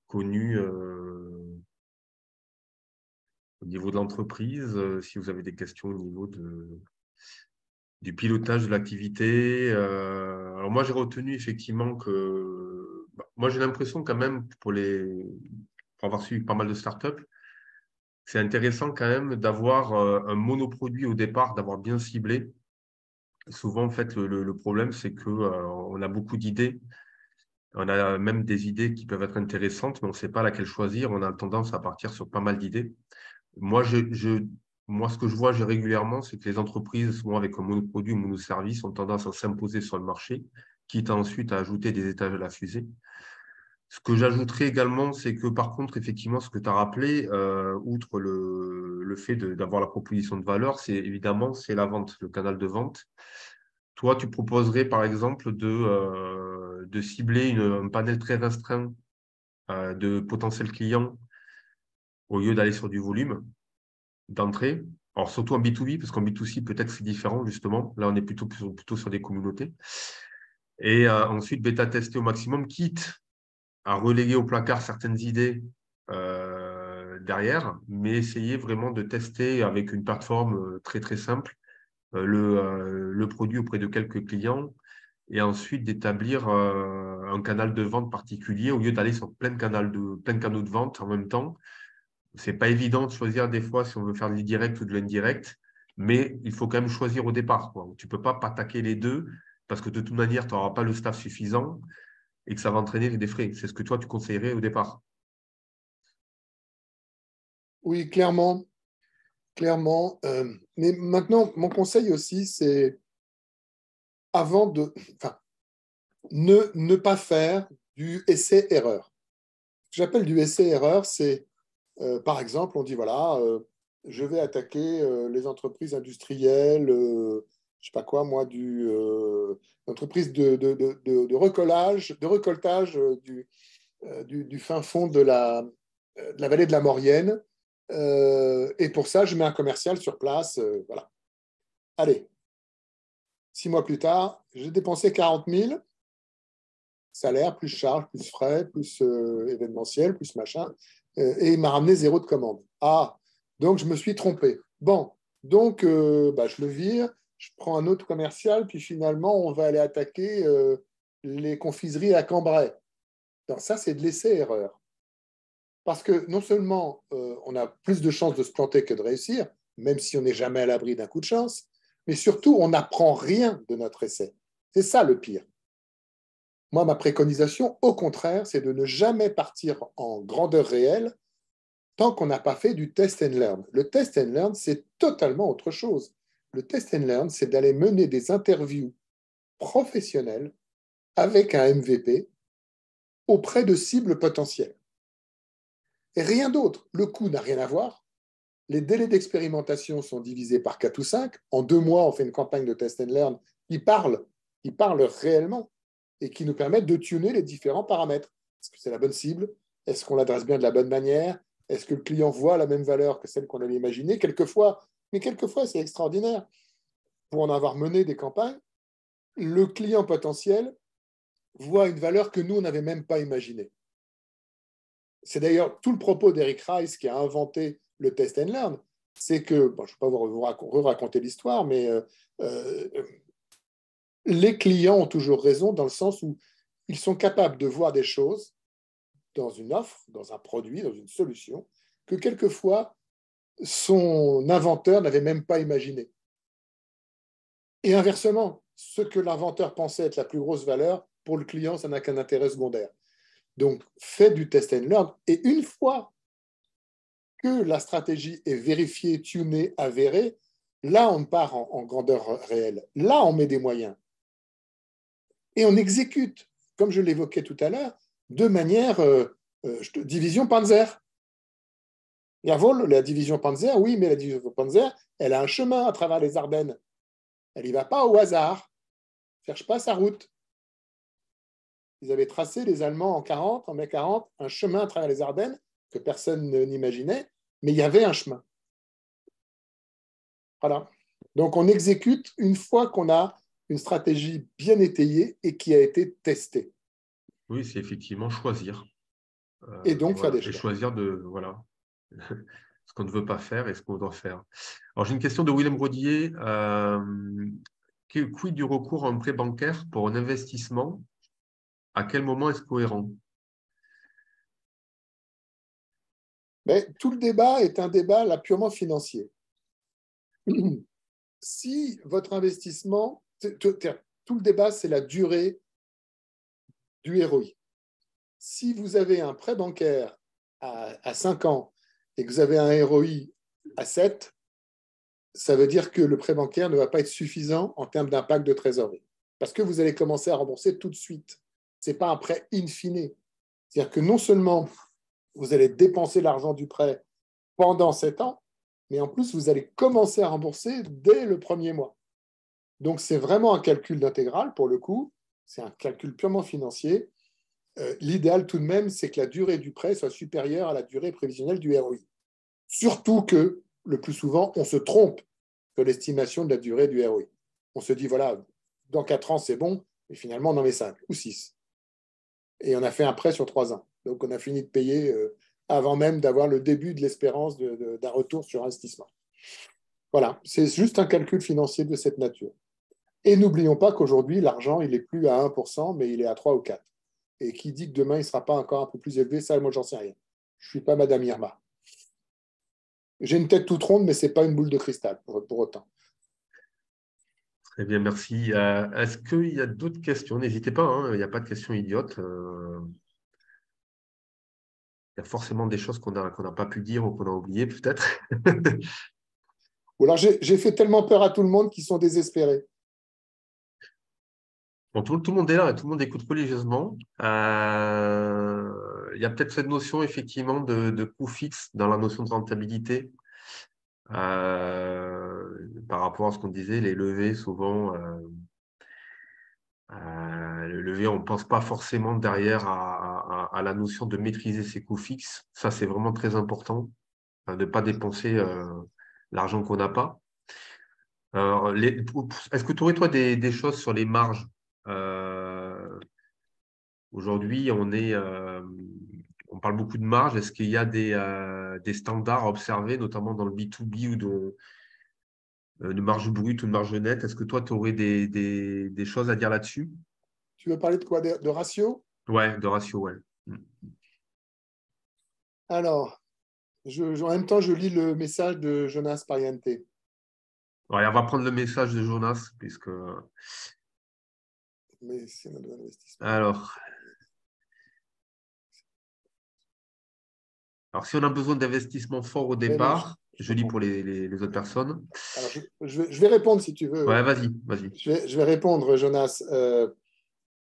connues au niveau de l'entreprise, si vous avez des questions au niveau du pilotage de l'activité. Alors moi, j'ai retenu effectivement que... moi, j'ai l'impression quand même, pour avoir suivi pas mal de startups, c'est intéressant quand même d'avoir un monoproduit au départ, d'avoir bien ciblé. Souvent, en fait, le problème, c'est qu'on a beaucoup d'idées. On a même des idées qui peuvent être intéressantes, mais on ne sait pas laquelle choisir. On a tendance à partir sur pas mal d'idées. Moi, ce que je vois régulièrement, c'est que les entreprises, souvent avec un monoproduit ou monoservice, ont tendance à s'imposer sur le marché, quitte ensuite à ajouter des étages à la fusée. Ce que j'ajouterais également, c'est que par contre, effectivement, ce que tu as rappelé, outre le fait d'avoir la proposition de valeur, c'est évidemment la vente, le canal de vente. toi, tu proposerais par exemple de cibler un panel très restreint de potentiels clients au lieu d'aller sur du volume d'entrée. Alors, surtout en B2B, parce qu'en B2C, peut-être c'est différent, justement. Là, on est plutôt sur des communautés. Et ensuite, bêta-tester au maximum, quitte à reléguer au placard certaines idées derrière, mais essayer vraiment de tester avec une plateforme très, très simple le produit auprès de quelques clients et ensuite d'établir un canal de vente particulier au lieu d'aller sur plein de canaux de vente en même temps. C'est pas évident de choisir des fois si on veut faire de l'indirect ou de l'indirect, mais il faut quand même choisir au départ, quoi. Tu peux pas attaquer les deux parce que de toute manière, tu n'auras pas le staff suffisant et que ça va entraîner des frais. C'est ce que toi, tu conseillerais au départ. Oui, clairement, clairement. Mais maintenant, mon conseil aussi, c'est avant de, enfin, ne pas faire du essai-erreur. Ce que j'appelle du essai-erreur, c'est, par exemple, on dit, voilà, je vais attaquer les entreprises industrielles, je sais pas quoi, moi, entreprise de recollage, de récoltage du fin fond de la vallée de la Maurienne. Et pour ça, je mets un commercial sur place. Voilà. Allez, 6 mois plus tard, j'ai dépensé 40 000, salaire, plus charge, plus frais, plus événementiel, plus machin, et il m'a ramené 0 de commande. Ah, donc je me suis trompé. Bon, donc je le vire, je prends un autre commercial, puis finalement, on va aller attaquer les confiseries à Cambrai. Donc ça, c'est de l'essai-erreur. Parce que non seulement on a plus de chances de se planter que de réussir, même si on n'est jamais à l'abri d'un coup de chance, mais surtout, on n'apprend rien de notre essai. C'est ça le pire. Moi, ma préconisation, au contraire, c'est de ne jamais partir en grandeur réelle tant qu'on n'a pas fait du test and learn. Le test and learn, c'est totalement autre chose. Le test and learn, c'est d'aller mener des interviews professionnelles avec un MVP auprès de cibles potentielles. Et rien d'autre. Le coût n'a rien à voir. Les délais d'expérimentation sont divisés par 4 ou 5. En 2 mois, on fait une campagne de test and learn qui parle réellement et qui nous permettent de tuner les différents paramètres. Est-ce que c'est la bonne cible? Est-ce qu'on l'adresse bien de la bonne manière? Est-ce que le client voit la même valeur que celle qu'on avait imaginée? Quelquefois, c'est extraordinaire. Pour en avoir mené des campagnes, le client potentiel voit une valeur que nous, on n'avait même pas imaginée. C'est d'ailleurs tout le propos d'Eric Rice qui a inventé le test and learn. C'est que, bon, je ne vais pas vous raconter l'histoire, mais les clients ont toujours raison dans le sens où ils sont capables de voir des choses dans une offre, dans un produit, dans une solution, que quelquefois son inventeur n'avait même pas imaginé. Et inversement, ce que l'inventeur pensait être la plus grosse valeur, pour le client, ça n'a qu'un intérêt secondaire. Donc, faites du test and learn. Et une fois que la stratégie est vérifiée, tunée, avérée, là, on part en grandeur réelle. Là, on met des moyens. Et on exécute, comme je l'évoquais tout à l'heure, de manière division Panzer. Jawohl, la division Panzer, oui, mais la division Panzer, elle a un chemin à travers les Ardennes. Elle n'y va pas au hasard. Elle ne cherche pas sa route. Ils avaient tracé, les Allemands, en mai 40, un chemin à travers les Ardennes que personne n'imaginait, mais il y avait un chemin. Voilà. Donc, on exécute une fois qu'on a une stratégie bien étayée et qui a été testée. Oui, c'est effectivement choisir. Et donc, Voilà. faire des Et choix. choisir voilà, ce qu'on ne veut pas faire et ce qu'on doit faire. Alors, j'ai une question de Willem Rodier. Quid du recours à un prêt bancaire pour un investissement? À quel moment est-ce cohérent? Mais tout le débat est un débat là, purement financier. Si votre investissement, tout le débat, c'est la durée du ROI. Si vous avez un prêt bancaire à 5 ans et que vous avez un ROI à 7, ça veut dire que le prêt bancaire ne va pas être suffisant en termes d'impact de trésorerie. Parce que vous allez commencer à rembourser tout de suite. Ce n'est pas un prêt in fine. C'est-à-dire que non seulement vous allez dépenser l'argent du prêt pendant 7 ans, mais en plus, vous allez commencer à rembourser dès le premier mois. Donc, c'est vraiment un calcul d'intégrale, pour le coup. C'est un calcul purement financier. L'idéal, tout de même, c'est que la durée du prêt soit supérieure à la durée prévisionnelle du ROI. Surtout que, le plus souvent, on se trompe sur l'estimation de la durée du ROI. On se dit, voilà, dans 4 ans, c'est bon, et finalement, on en met 5 ou 6. Et on a fait un prêt sur 3 ans. Donc, on a fini de payer avant même d'avoir le début de l'espérance d'un retour sur investissement. Voilà, c'est juste un calcul financier de cette nature. Et n'oublions pas qu'aujourd'hui, l'argent, il n'est plus à 1%, mais il est à 3 ou 4. Et qui dit que demain, il ne sera pas encore un peu plus élevé, ça, moi, j'en sais rien. Je ne suis pas Madame Irma. J'ai une tête toute ronde, mais ce n'est pas une boule de cristal, pour autant. Très bien, merci. Est-ce qu'il y a d'autres questions? N'hésitez pas, hein, il n'y a pas de questions idiotes. Il y a forcément des choses qu'on n'a pas pu dire ou qu'on a oubliées, peut-être. Ou alors, j'ai fait tellement peur à tout le monde qu'ils sont désespérés. Bon, tout le monde est là et tout le monde écoute religieusement. Il y a peut-être cette notion, effectivement, de coût fixe dans la notion de rentabilité. Par rapport à ce qu'on disait, les levées, souvent, le levier, on ne pense pas forcément derrière à la notion de maîtriser ses coûts fixes. Ça, c'est vraiment très important, de ne pas dépenser l'argent qu'on n'a pas. Est-ce que tu aurais, toi, des choses sur les marges? Aujourd'hui, on parle beaucoup de marge. Est-ce qu'il y a des standards à observer, notamment dans le B2B ou de marge brute ou de marge nette? Est-ce que toi, tu aurais des choses à dire là-dessus? Tu veux parler de quoi? De ratio? Ouais, de ratio, ouais. Alors, en même temps, je lis le message de Jonas Pariente. Ouais, on va prendre le message de Jonas, puisque. Mais c'est un investissement. Alors, si on a besoin d'investissement fort au Mais non, je lis comprends. pour les autres personnes. Alors, je vais répondre si tu veux. Ouais, vas-y, vas-y. Je vais répondre, Jonas.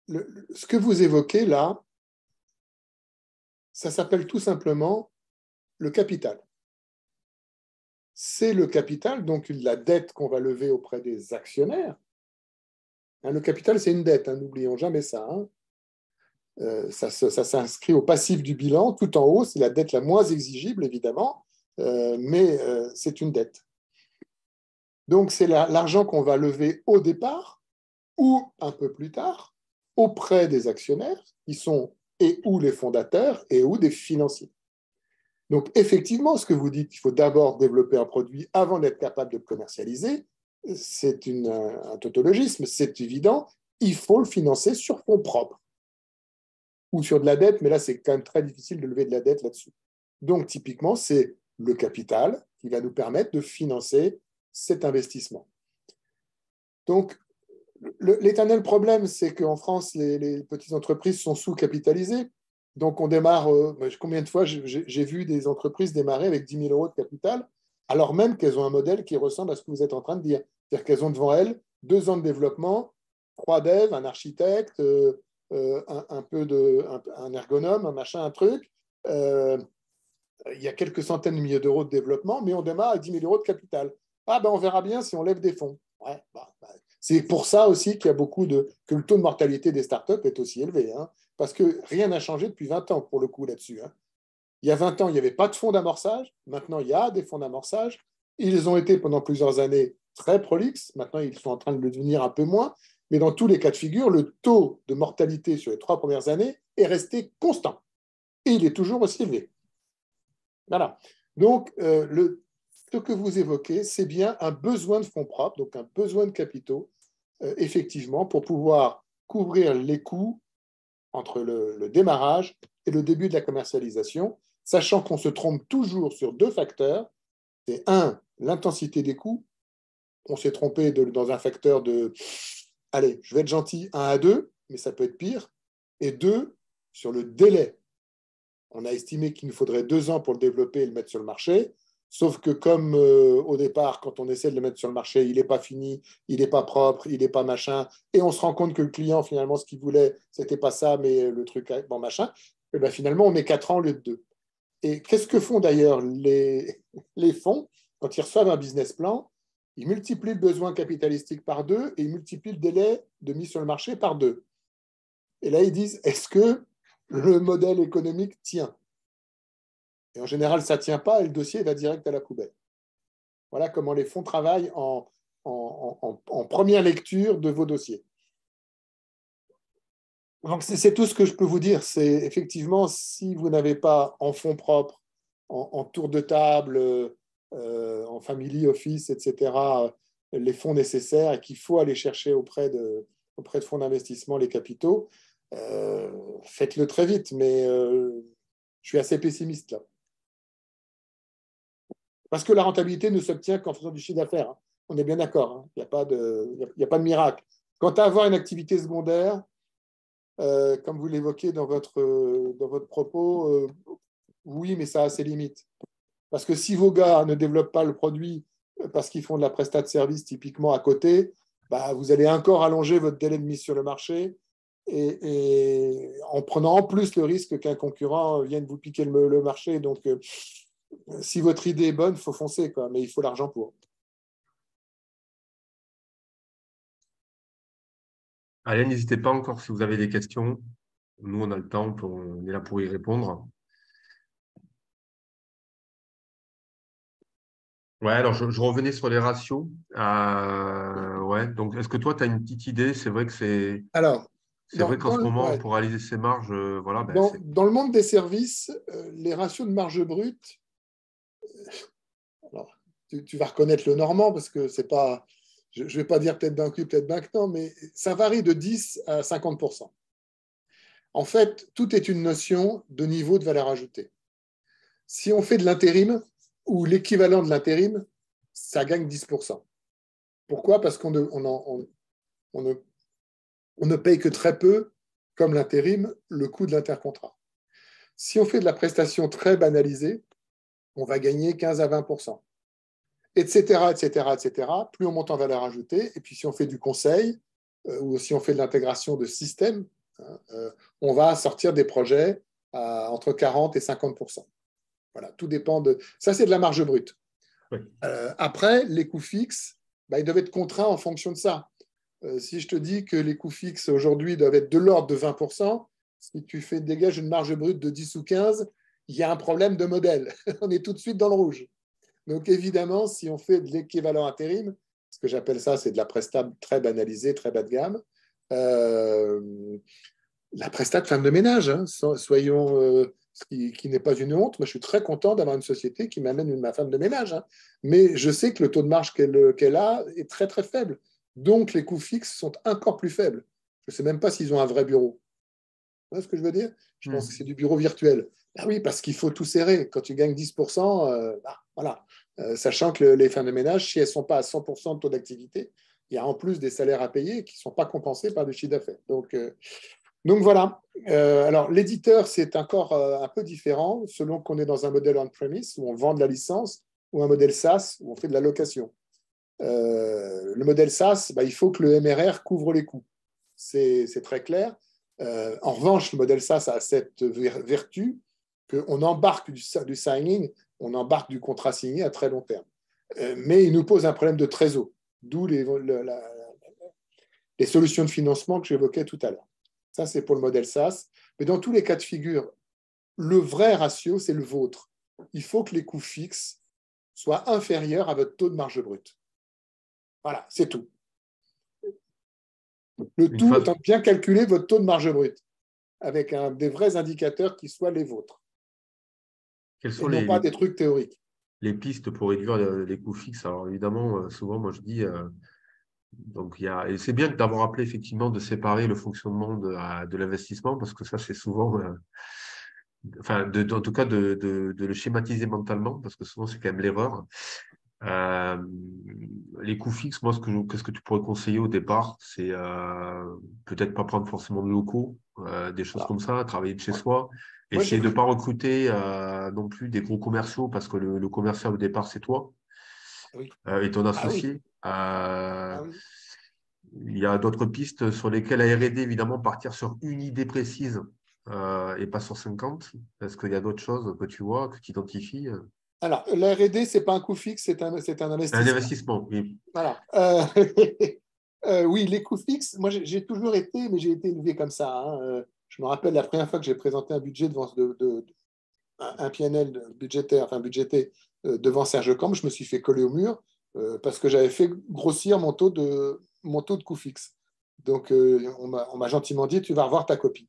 Ce que vous évoquez là, ça s'appelle tout simplement le capital. C'est le capital, donc la dette qu'on va lever auprès des actionnaires. Le capital, c'est une dette, n'oublions jamais ça. Ça s'inscrit au passif du bilan, tout en haut, c'est la dette la moins exigible, évidemment, mais c'est une dette. Donc, c'est l'argent qu'on va lever au départ ou un peu plus tard auprès des actionnaires, qui sont et ou les fondateurs et ou des financiers. Donc, effectivement, ce que vous dites, qu'il faut d'abord développer un produit avant d'être capable de le commercialiser, c'est un tautologisme, c'est évident, il faut le financer sur fonds propres ou sur de la dette, mais là, c'est quand même très difficile de lever de la dette là-dessus. Donc, typiquement, c'est le capital qui va nous permettre de financer cet investissement. Donc, l'éternel problème, c'est qu'en France, les petites entreprises sont sous-capitalisées. Donc, on démarre, combien de fois j'ai vu des entreprises démarrer avec 10 000 euros de capital, alors même qu'elles ont un modèle qui ressemble à ce que vous êtes en train de dire. C'est-à-dire qu'elles ont devant elles 2 ans de développement, 3 devs, un architecte, un ergonome, un machin, un truc. Il y a quelques centaines de milliers d'euros de développement, mais on démarre avec 10 000 euros de capital. Ah ben on verra bien si on lève des fonds. Ouais, c'est pour ça aussi qu'il y a que le taux de mortalité des startups est aussi élevé, parce que rien n'a changé depuis 20 ans pour le coup là-dessus. Il y a 20 ans, il n'y avait pas de fonds d'amorçage. Maintenant, il y a des fonds d'amorçage. Ils ont été pendant plusieurs années très prolixes. Maintenant, ils sont en train de le devenir un peu moins. Mais dans tous les cas de figure, le taux de mortalité sur les 3 premières années est resté constant. Et il est toujours aussi élevé. Voilà. Donc, ce que vous évoquez, c'est bien un besoin de fonds propres, donc un besoin de capitaux, effectivement, pour pouvoir couvrir les coûts entre le démarrage et le début de la commercialisation, sachant qu'on se trompe toujours sur 2 facteurs. C'est l'intensité des coûts. On s'est trompé dans un facteur de, allez, je vais être gentil, 1 à 2, mais ça peut être pire. Et 2, sur le délai. On a estimé qu'il nous faudrait 2 ans pour le développer et le mettre sur le marché. Sauf que comme au départ, quand on essaie de le mettre sur le marché, il n'est pas fini, il n'est pas propre, il n'est pas machin, et on se rend compte que le client, finalement, ce qu'il voulait, c'était pas ça, mais le truc, bon, machin, et ben, finalement, on met 4 ans au lieu de 2. Et qu'est-ce que font d'ailleurs les fonds quand ils reçoivent un business plan? Il multiplie le besoin capitalistique par 2 et il multiplie le délai de mise sur le marché par 2. Et là, ils disent, est-ce que le modèle économique tient? Et en général, ça ne tient pas et le dossier va direct à la poubelle. Voilà comment les fonds travaillent en première lecture de vos dossiers. Donc, c'est tout ce que je peux vous dire. C'est effectivement, si vous n'avez pas en fonds propres, en tour de table, en family office, etc., les fonds nécessaires et qu'il faut aller chercher auprès de fonds d'investissement les capitaux, faites-le très vite. Mais je suis assez pessimiste là. Parce que la rentabilité ne s'obtient qu'en faisant du chiffre d'affaires. Hein. On est bien d'accord. Hein. Il n'y a pas de miracle. Quant à avoir une activité secondaire, comme vous l'évoquez dans votre propos, oui, mais ça a ses limites. Parce que si vos gars ne développent pas le produit parce qu'ils font de la prestat de service typiquement à côté, bah, vous allez encore allonger votre délai de mise sur le marché et en prenant en plus le risque qu'un concurrent vienne vous piquer le marché. Donc, si votre idée est bonne, il faut foncer, quoi, mais il faut l'argent pour. Allez, n'hésitez pas encore si vous avez des questions. Nous, on a le temps, on est là pour y répondre. Ouais, alors je revenais sur les ratios. Ouais, donc est-ce que toi, tu as une petite idée? C'est vrai que Alors, c'est vrai qu'en ce moment, ouais, pour réaliser ces marges, voilà, ben, dans le monde des services, les ratios de marge brute, alors, tu vas reconnaître le normand parce que c'est pas, je ne vais pas dire peut-être d'un cul, peut-être d'un que non, mais ça varie de 10 à 50%. En fait, tout est une notion de niveau de valeur ajoutée. Si on fait de l'intérim ou l'équivalent de l'intérim, ça gagne 10%. Pourquoi? Parce qu'on ne paye que très peu, comme l'intérim, le coût de l'intercontrat. Si on fait de la prestation très banalisée, on va gagner 15 à 20%. Etc., etc., etc. Plus on monte en valeur ajoutée, et puis si on fait du conseil, ou si on fait de l'intégration de systèmes, hein, on va sortir des projets à entre 40 et 50%. Voilà, tout dépend de... Ça, c'est de la marge brute. oui. Après, les coûts fixes, bah, ils doivent être contraints en fonction de ça. Si je te dis que les coûts fixes aujourd'hui doivent être de l'ordre de 20%, si tu dégages une marge brute de 10 ou 15, il y a un problème de modèle. On est tout de suite dans le rouge. Donc évidemment, si on fait de l'équivalent intérim, ce que j'appelle ça, c'est de la prestat très banalisée, très bas de gamme, la prestat de femme de ménage, hein, soyons, ce qui n'est pas une honte. Moi, je suis très content d'avoir une société qui m'amène ma femme de ménage. Hein. Mais je sais que le taux de marge qu'elle a est très, très faible. Donc, les coûts fixes sont encore plus faibles. Je ne sais même pas s'ils ont un vrai bureau. Vous voyez ce que je veux dire? Je pense que c'est du bureau virtuel. Ah oui, parce qu'il faut tout serrer. Quand tu gagnes 10%, voilà. Sachant que les femmes de ménage, si elles ne sont pas à 100% de taux d'activité, il y a en plus des salaires à payer qui ne sont pas compensés par le chiffre d'affaires. Donc voilà. Alors, l'éditeur, c'est encore un peu différent selon qu'on est dans un modèle on-premise où on vend de la licence ou un modèle SaaS où on fait de la location. Le modèle SaaS, il faut que le MRR couvre les coûts. C'est très clair. En revanche, le modèle SaaS a cette vertu qu'on embarque du signing, on embarque du contrat signé à très long terme. Mais il nous pose un problème de trésor, d'où les solutions de financement que j'évoquais tout à l'heure. Ça, c'est pour le modèle SaaS. Mais dans tous les cas de figure, le vrai ratio, c'est le vôtre. Il faut que les coûts fixes soient inférieurs à votre taux de marge brute. Voilà, c'est tout. Le tout étant bien calculer votre taux de marge brute avec des vrais indicateurs qui soient les vôtres. Quels sont et non pas des trucs théoriques. Les pistes pour réduire les coûts fixes? Alors évidemment, souvent, moi je dis, donc et c'est bien d'avoir appelé effectivement de séparer le fonctionnement de l'investissement parce que ça c'est souvent, enfin en tout cas de le schématiser mentalement parce que souvent c'est quand même l'erreur. Les coûts fixes, moi qu'est-ce que tu pourrais conseiller au départ? C'est peut-être pas prendre forcément de locaux, des choses comme ça, travailler de chez soi. Essayer de ne pas recruter non plus des gros commerciaux parce que le commercial au départ, c'est toi et ton associé. Il y a d'autres pistes sur lesquelles la R&D, évidemment, partir sur une idée précise et pas sur 50. Est-ce qu'il y a d'autres choses que tu vois, que tu identifies? Alors, la R&D, ce n'est pas un coût fixe, c'est un Un investissement. investissement, oui. Voilà. Oui, les coûts fixes, moi j'ai toujours été, mais j'ai été élevé comme ça, hein. Je me rappelle la première fois que j'ai présenté un budget devant un PNL budgétaire, enfin budgété devant Serge Camp, je me suis fait coller au mur parce que j'avais fait grossir mon taux de coût fixe. Donc on m'a gentiment dit, tu vas revoir ta copie.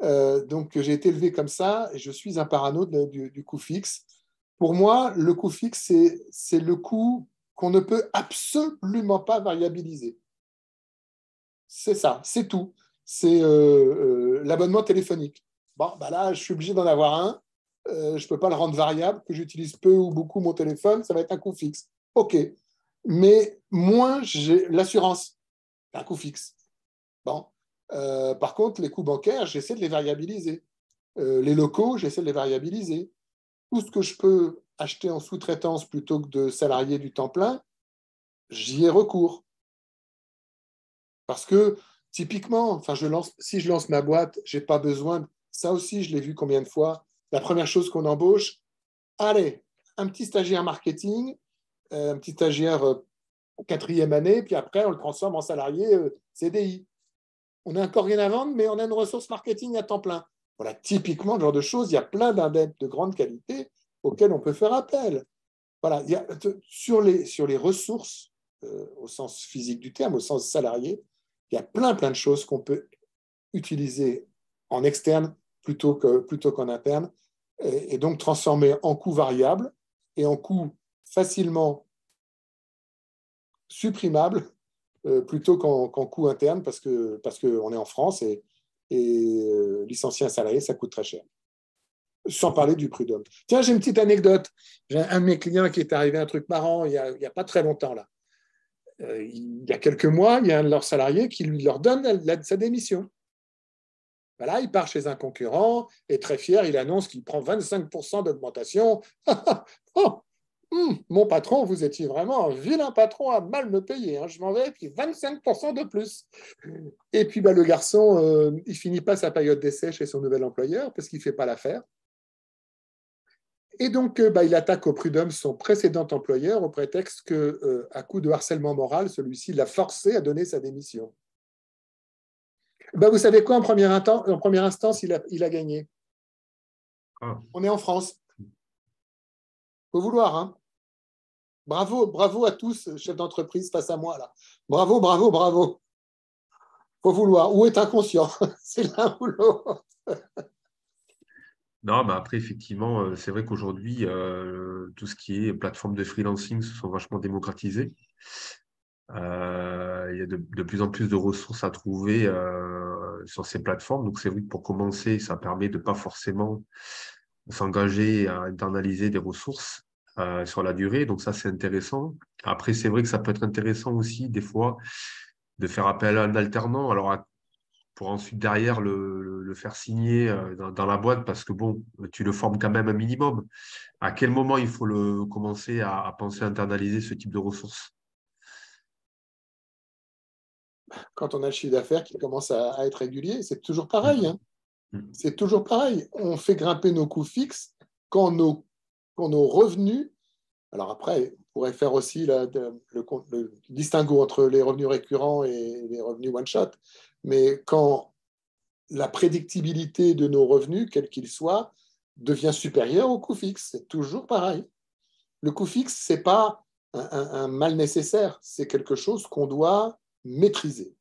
Donc j'ai été élevé comme ça et je suis un parano du coût fixe. Pour moi, le coût fixe, c'est le coût qu'on ne peut absolument pas variabiliser. C'est ça, c'est tout. C'est l'abonnement téléphonique. Bon, bah là, je suis obligé d'en avoir un. Je ne peux pas le rendre variable, que j'utilise peu ou beaucoup mon téléphone, ça va être un coût fixe. OK. Mais moins j'ai l'assurance, c'est un coût fixe. Bon. Par contre, les coûts bancaires, j'essaie de les variabiliser. Les locaux, j'essaie de les variabiliser. Tout ce que je peux acheter en sous-traitance plutôt que de salarier du temps plein, j'y ai recours. Parce que typiquement, enfin, si je lance ma boîte, je n'ai pas besoin. Ça aussi, je l'ai vu combien de fois. La première chose qu'on embauche, allez, un petit stagiaire marketing, un petit stagiaire quatrième année, puis après, on le transforme en salarié CDI. On n'a encore rien à vendre, mais on a une ressource marketing à temps plein. Voilà, typiquement, le genre de choses, il y a plein d'adeptes de grande qualité auxquels on peut faire appel. Voilà, sur les ressources, au sens physique du terme, au sens salarié, il y a plein de choses qu'on peut utiliser en externe plutôt qu'en interne, et donc transformer en coût variable et en coût facilement supprimable plutôt qu'en coût interne parce qu'on est en France et licencier un salarié, ça coûte très cher. Sans parler du prud'homme. Tiens, j'ai une petite anecdote. J'ai un de mes clients qui est arrivé un truc marrant il y a pas très longtemps là. Il y a quelques mois, il y a un de leurs salariés qui leur donne sa démission. Voilà, il part chez un concurrent et très fier, il annonce qu'il prend 25% d'augmentation. Oh, mon patron, vous étiez vraiment un vilain patron à mal me payer. Hein. Je m'en vais, et puis 25% de plus. Et puis le garçon, il finit pas sa période d'essai chez son nouvel employeur parce qu'il ne fait pas l'affaire. Et donc, il attaque au prud'homme son précédent employeur au prétexte qu'à coup de harcèlement moral, celui-ci l'a forcé à donner sa démission. Vous savez quoi, en première instance, il a gagné. Ah. On est en France. Il faut vouloir. Hein. Bravo à tous, chefs d'entreprise face à moi. Là. Bravo. Il faut vouloir. Ou être inconscient. C'est l'un ou l'autre. Non, mais après, effectivement, c'est vrai qu'aujourd'hui, tout ce qui est plateforme de freelancing se sont vachement démocratisées. Il y a de plus en plus de ressources à trouver sur ces plateformes. Donc, c'est vrai que pour commencer, ça permet de pas forcément s'engager à internaliser des ressources sur la durée. Donc, ça, c'est intéressant. Après, c'est vrai que ça peut être intéressant aussi, des fois, de faire appel à un alternant. Alors, pour ensuite derrière le faire signer dans la boîte parce que bon, tu le formes quand même un minimum. À quel moment il faut commencer à penser à internaliser ce type de ressources? Quand on a le chiffre d'affaires qui commence à être régulier, c'est toujours pareil. Hein. Mm. C'est toujours pareil. On fait grimper nos coûts fixes quand nos revenus. Alors après, on pourrait faire aussi le distinguo entre les revenus récurrents et les revenus one-shot. Mais quand la prédictibilité de nos revenus, quels qu'ils soient, devient supérieure au coût fixe, c'est toujours pareil. Le coût fixe, ce n'est pas un mal nécessaire, c'est quelque chose qu'on doit maîtriser.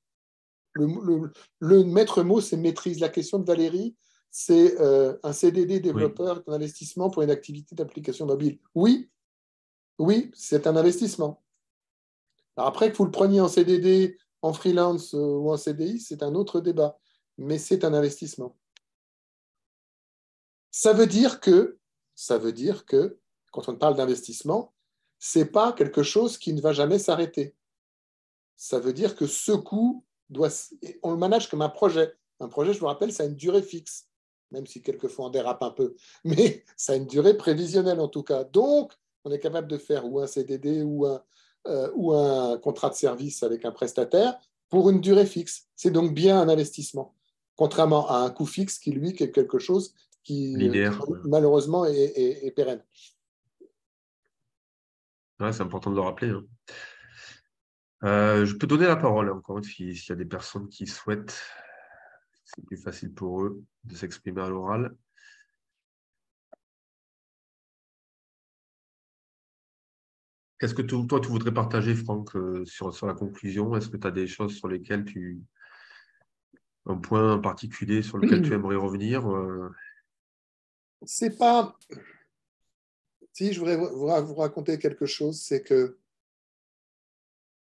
Le maître mot, c'est maîtrise. La question de Valérie, c'est un CDD Oui. développeur un investissement pour une activité d'application mobile. Oui, c'est un investissement. Alors après, que vous le preniez en CDD, en freelance ou en CDI, c'est un autre débat. Mais c'est un investissement. Ça veut dire que, quand on parle d'investissement, ce n'est pas quelque chose qui ne va jamais s'arrêter. Ça veut dire que ce coût on le manage comme un projet. Un projet, je vous rappelle, ça a une durée fixe, même si quelquefois on dérape un peu, mais ça a une durée prévisionnelle en tout cas. Donc, on est capable de faire ou un CDD ou un contrat de service avec un prestataire pour une durée fixe. C'est donc bien un investissement, contrairement à un coût fixe qui, lui, est quelque chose qui Linéaire. malheureusement est pérenne. Ouais, c'est important de le rappeler, hein. Je peux donner la parole encore une fois s'il y a des personnes qui souhaitent. C'est plus facile pour eux de s'exprimer à l'oral. Qu'est-ce que toi, tu voudrais partager, Franck, sur la conclusion? Est-ce que tu as des choses sur lesquelles un point en particulier sur lequel tu aimerais revenir? C'est pas. Si je voudrais vous raconter quelque chose, c'est que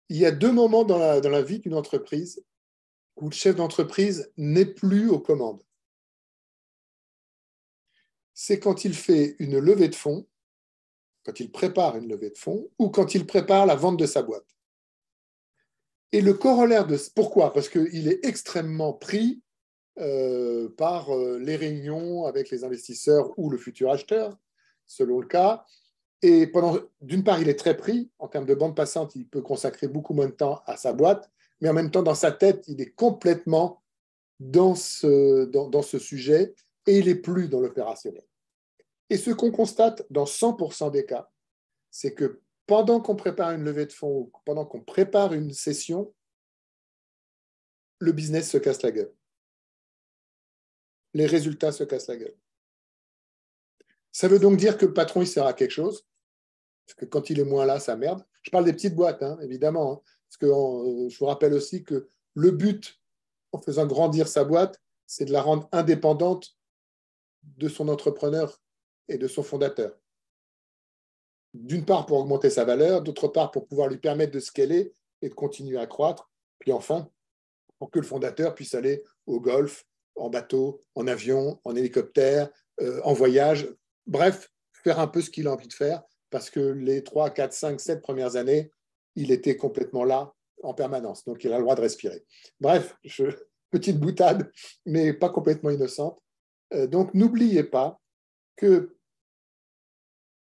il y a deux moments dans la vie d'une entreprise où le chef d'entreprise n'est plus aux commandes. C'est quand il fait une levée de fonds, quand il prépare une levée de fonds, ou quand il prépare la vente de sa boîte. Et le corollaire de... Pourquoi? Parce qu'il est extrêmement pris par les réunions avec les investisseurs ou le futur acheteur, selon le cas. Et d'une part, il est très pris. En termes de bande passante, il peut consacrer beaucoup moins de temps à sa boîte, mais en même temps, dans sa tête, il est complètement dans ce sujet et il n'est plus dans l'opérationnel. Et ce qu'on constate dans 100% des cas, c'est que pendant qu'on prépare une levée de fonds, pendant qu'on prépare une session, le business se casse la gueule. Les résultats se cassent la gueule. Ça veut donc dire que le patron, il sert à quelque chose, parce que quand il est moins là, ça merde. Je parle des petites boîtes, hein, évidemment, hein, parce que je vous rappelle aussi que le but, en faisant grandir sa boîte, c'est de la rendre indépendante de son entrepreneur et de son fondateur. D'une part, pour augmenter sa valeur, d'autre part, pour pouvoir lui permettre de scaler et de continuer à croître, puis enfin, pour que le fondateur puisse aller au golf, en bateau, en avion, en hélicoptère, en voyage, bref, faire un peu ce qu'il a envie de faire, parce que les 3, 4, 5, 7 premières années, il était complètement là en permanence, donc il a le droit de respirer. Bref, petite boutade, mais pas complètement innocente. Donc n'oubliez pas que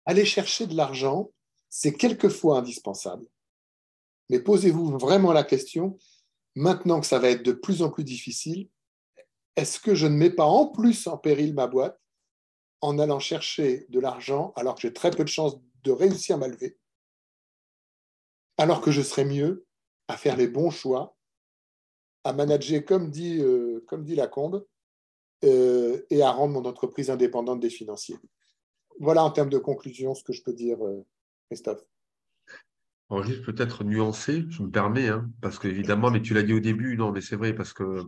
aller chercher de l'argent, c'est quelquefois indispensable. Mais posez-vous vraiment la question, maintenant que ça va être de plus en plus difficile, est-ce que je ne mets pas en plus en péril ma boîte en allant chercher de l'argent alors que j'ai très peu de chances de réussir ma levée, alors que je serais mieux à faire les bons choix, à manager comme dit Lacombe, et à rendre mon entreprise indépendante des financiers. Voilà en termes de conclusion ce que je peux dire, Christophe. Alors, juste peut-être nuancer, je me permets, hein, parce qu'évidemment, mais tu l'as dit au début, non, mais c'est vrai, parce que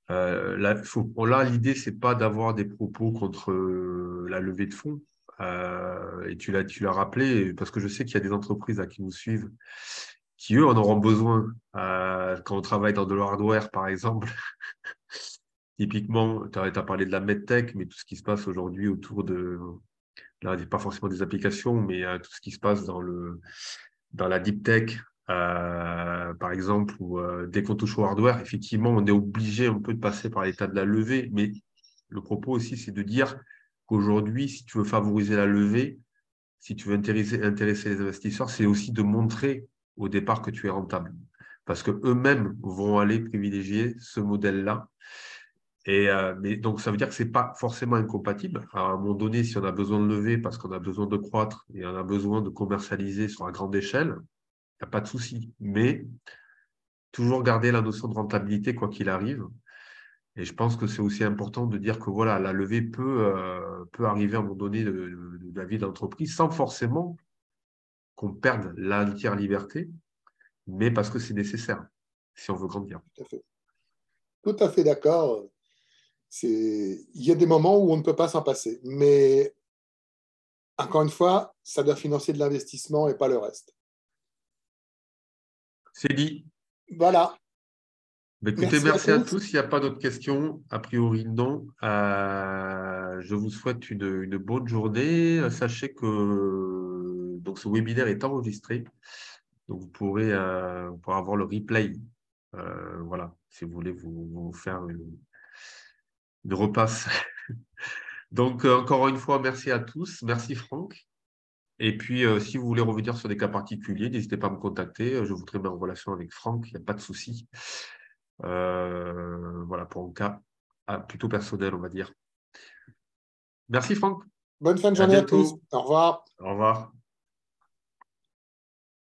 là, l'idée, c'est pas d'avoir des propos contre la levée de fonds. Et tu l'as rappelé, parce que je sais qu'il y a des entreprises là, qui nous suivent, qui, eux, en auront besoin quand on travaille dans de l'hardware, par exemple. Typiquement, tu as parlé de la medtech, mais tout ce qui se passe aujourd'hui autour de, là, pas forcément des applications, mais tout ce qui se passe dans la deep tech, par exemple, où dès qu'on touche au hardware, effectivement, on est obligé un peu de passer par l'état de la levée. Mais le propos aussi, c'est de dire qu'aujourd'hui, si tu veux favoriser la levée, si tu veux intéresser les investisseurs, c'est aussi de montrer au départ que tu es rentable. Parce qu'eux-mêmes vont aller privilégier ce modèle-là. Mais donc, ça veut dire que ce n'est pas forcément incompatible. À un moment donné, si on a besoin de lever parce qu'on a besoin de croître et on a besoin de commercialiser sur la grande échelle, il n'y a pas de souci. Mais toujours garder la notion de rentabilité quoi qu'il arrive. Et je pense que c'est aussi important de dire que voilà, la levée peut arriver à un moment donné de la vie d'entreprise sans forcément qu'on perde l'entière liberté, mais parce que c'est nécessaire si on veut grandir. Tout à fait d'accord. Il y a des moments où on ne peut pas s'en passer. Mais encore une fois, ça doit financer de l'investissement et pas le reste. C'est dit. Voilà. Écoutez, merci à à tous. tous. Il n'y a pas d'autres questions. A priori, non. Je vous souhaite une bonne journée. Sachez que donc, ce webinaire est enregistré. Donc, vous pourrez avoir le replay. Voilà, si vous voulez vous faire une repasse. Donc, encore une fois, merci à tous. Merci, Franck. Et puis, si vous voulez revenir sur des cas particuliers, n'hésitez pas à me contacter. Je vous mets en relation avec Franck. Il n'y a pas de souci. Voilà, pour un cas plutôt personnel, on va dire. Merci Franck. Bonne fin de À journée à tous. bientôt. Au revoir. Au revoir.